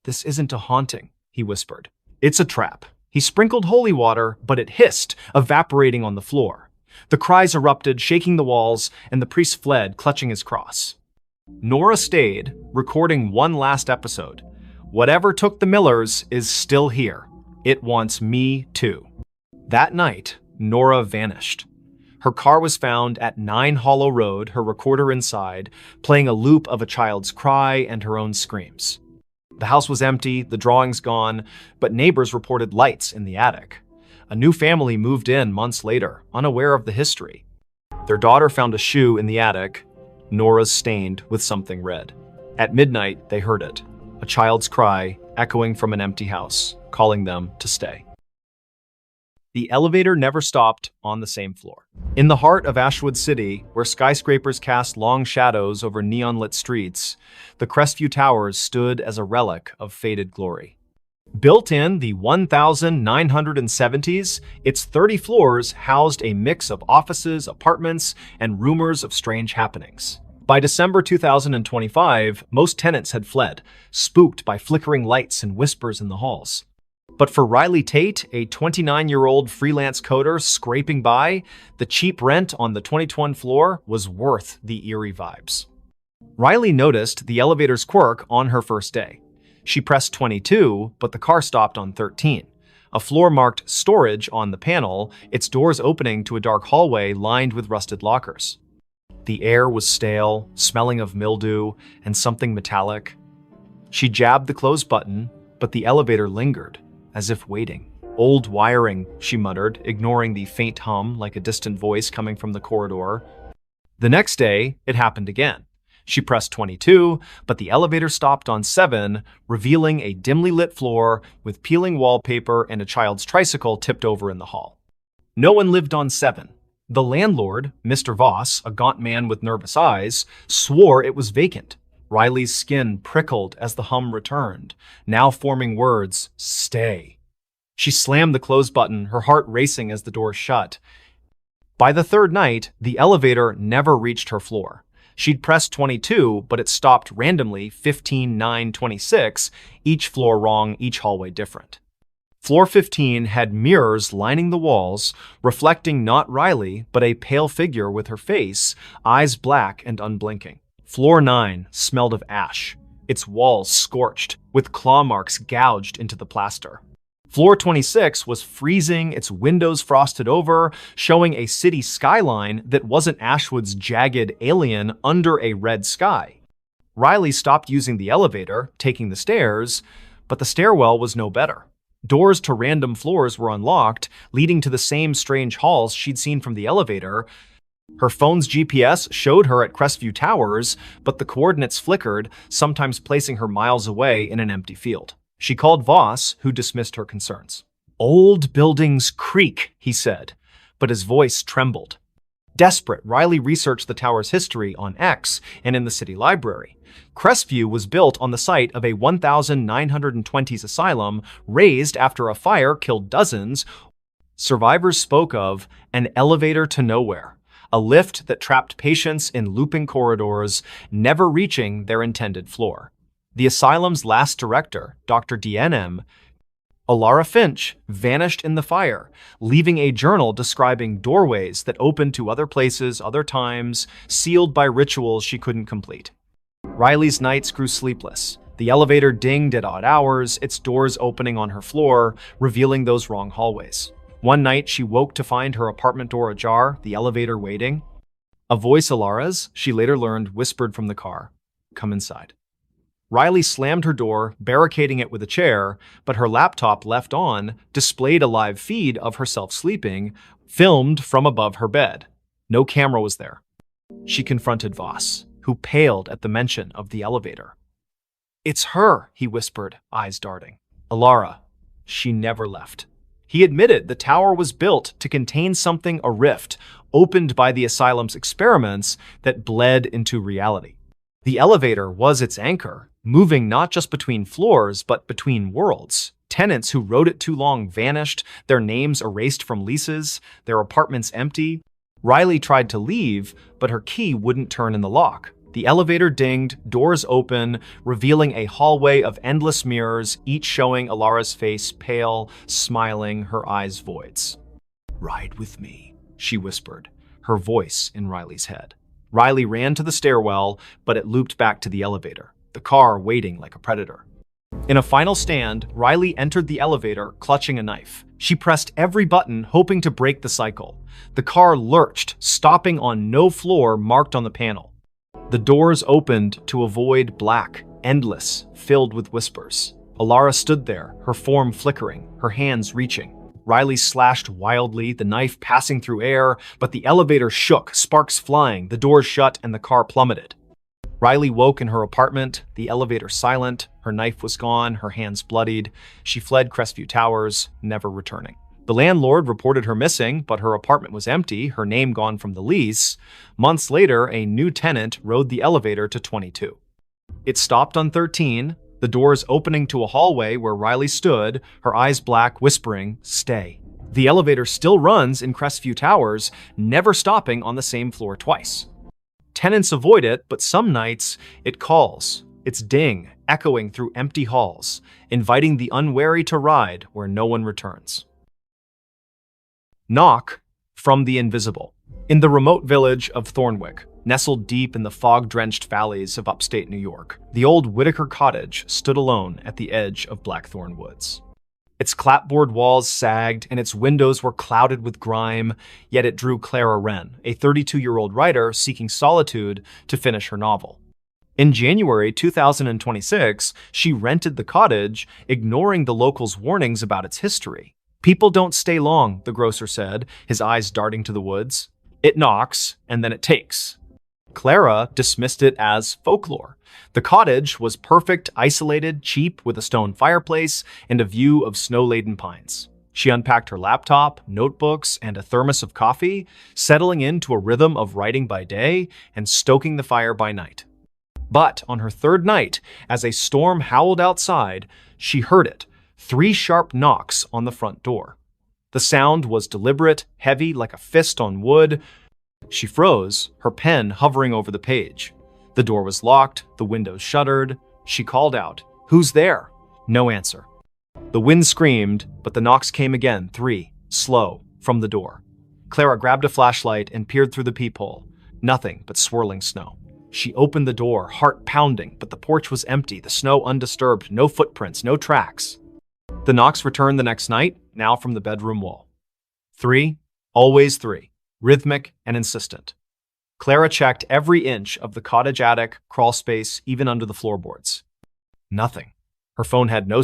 "This isn't a haunting," he whispered. "It's a trap." He sprinkled holy water, but it hissed, evaporating on the floor. The cries erupted, shaking the walls, and the priest fled, clutching his cross. Nora stayed, recording one last episode. Whatever took the Millers is still here, It wants me too. That night, Nora vanished. Her car was found at 9 Hollow Road, her recorder inside, playing a loop of a child's cry and her own screams. The house was empty, the drawings gone, but neighbors reported lights in the attic. A new family moved in months later, unaware of the history. Their daughter found a shoe in the attic, Nora's stained with something red. At midnight, they heard it, a child's cry echoing from an empty house, calling them to stay. The elevator never stopped on the same floor. In the heart of Ashwood City, where skyscrapers cast long shadows over neon-lit streets, the Crestview Towers stood as a relic of faded glory. Built in the 1970s, its 30 floors housed a mix of offices, apartments, and rumors of strange happenings. By December 2025, most tenants had fled, spooked by flickering lights and whispers in the halls. But for Riley Tate, a 29-year-old freelance coder scraping by, the cheap rent on the 22nd floor was worth the eerie vibes. Riley noticed the elevator's quirk on her first day. She pressed 22, but the car stopped on 13. A floor marked storage on the panel, its doors opening to a dark hallway lined with rusted lockers. The air was stale, smelling of mildew and something metallic. She jabbed the close button, but the elevator lingered, as if waiting. Old wiring, she muttered, ignoring the faint hum like a distant voice coming from the corridor. The next day, it happened again. She pressed 22, but the elevator stopped on 7, revealing a dimly lit floor with peeling wallpaper and a child's tricycle tipped over in the hall. No one lived on 7. The landlord, Mr. Voss, a gaunt man with nervous eyes, swore it was vacant. Riley's skin prickled as the hum returned, now forming words, "Stay." She slammed the close button, her heart racing as the door shut. By the third night, the elevator never reached her floor. She'd pressed 22, but it stopped randomly 15, 9, 26, each floor wrong, each hallway different. Floor 15 had mirrors lining the walls, reflecting not Riley, but a pale figure with her face, eyes black and unblinking. Floor 9 smelled of ash, its walls scorched, with claw marks gouged into the plaster. Floor 26 was freezing, its windows frosted over, showing a city skyline that wasn't Ashwood's jagged alien under a red sky. Riley stopped using the elevator, taking the stairs, but the stairwell was no better. Doors to random floors were unlocked, leading to the same strange halls she'd seen from the elevator. Her phone's GPS showed her at Crestview Towers, but the coordinates flickered, sometimes placing her miles away in an empty field. She called Voss, who dismissed her concerns. "Old buildings creak," he said, but his voice trembled. Desperate, Riley researched the tower's history on X and in the city library. Crestview was built on the site of a 1920s asylum razed after a fire killed dozens. Survivors spoke of an elevator to nowhere, a lift that trapped patients in looping corridors, never reaching their intended floor. The asylum's last director, Dr. DNM, Alara Finch, vanished in the fire, leaving a journal describing doorways that opened to other places, other times, sealed by rituals she couldn't complete. Riley's nights grew sleepless. The elevator dinged at odd hours, its doors opening on her floor, revealing those wrong hallways. One night, she woke to find her apartment door ajar, the elevator waiting. A voice, Alara's, she later learned, whispered from the car, "Come inside." Riley slammed her door, barricading it with a chair, but her laptop left on displayed a live feed of herself sleeping, filmed from above her bed. No camera was there. She confronted Voss, who paled at the mention of the elevator. "It's her," he whispered, eyes darting. "Alara, she never left." He admitted the tower was built to contain something, a rift, opened by the asylum's experiments that bled into reality. The elevator was its anchor, moving not just between floors, but between worlds. Tenants who rode it too long vanished, their names erased from leases, their apartments empty. Riley tried to leave, but her key wouldn't turn in the lock. The elevator dinged, doors open, revealing a hallway of endless mirrors, each showing Alara's face pale, smiling, her eyes voids. "Ride with me," she whispered, her voice in Riley's head. Riley ran to the stairwell, but it looped back to the elevator, the car waiting like a predator. In a final stand, Riley entered the elevator, clutching a knife. She pressed every button, hoping to break the cycle. The car lurched, stopping on no floor marked on the panel. The doors opened to a void black, endless, filled with whispers. Alara stood there, her form flickering, her hands reaching. Riley slashed wildly, the knife passing through air, but the elevator shook, sparks flying, the doors shut, and the car plummeted. Riley woke in her apartment, the elevator silent, her knife was gone, her hands bloodied. She fled Crestview Towers, never returning. The landlord reported her missing, but her apartment was empty, her name gone from the lease. Months later, a new tenant rode the elevator to 22. It stopped on 13, the doors opening to a hallway where Riley stood, her eyes black, whispering, "Stay." The elevator still runs in Crestview Towers, never stopping on the same floor twice. Tenants avoid it, but some nights it calls, its ding echoing through empty halls, inviting the unwary to ride where no one returns. Knock from the invisible. In the remote village of Thornwick, nestled deep in the fog-drenched valleys of upstate New York, the old Whitaker cottage stood alone at the edge of Blackthorn Woods. Its clapboard walls sagged and its windows were clouded with grime, yet it drew Clara Wren, a 32-year-old writer seeking solitude to finish her novel. In January 2026, she rented the cottage, ignoring the locals' warnings about its history. "People don't stay long," the grocer said, his eyes darting to the woods. "It knocks, and then it takes." Clara dismissed it as folklore. The cottage was perfect, isolated, cheap, with a stone fireplace and a view of snow-laden pines. She unpacked her laptop, notebooks, and a thermos of coffee, settling into a rhythm of writing by day and stoking the fire by night. But on her third night, as a storm howled outside, she heard it, 3 sharp knocks on the front door. The sound was deliberate, heavy like a fist on wood. She froze, her pen hovering over the page. The door was locked, the windows shuttered. She called out, "Who's there?" No answer. The wind screamed, but the knocks came again, 3, slow, from the door. Clara grabbed a flashlight and peered through the peephole. Nothing but swirling snow. She opened the door, heart pounding, but the porch was empty, the snow undisturbed, no footprints, no tracks. The knocks returned the next night, now from the bedroom wall. 3, always 3, rhythmic and insistent. Clara checked every inch of the cottage attic, crawl space, even under the floorboards. Nothing. Her phone had no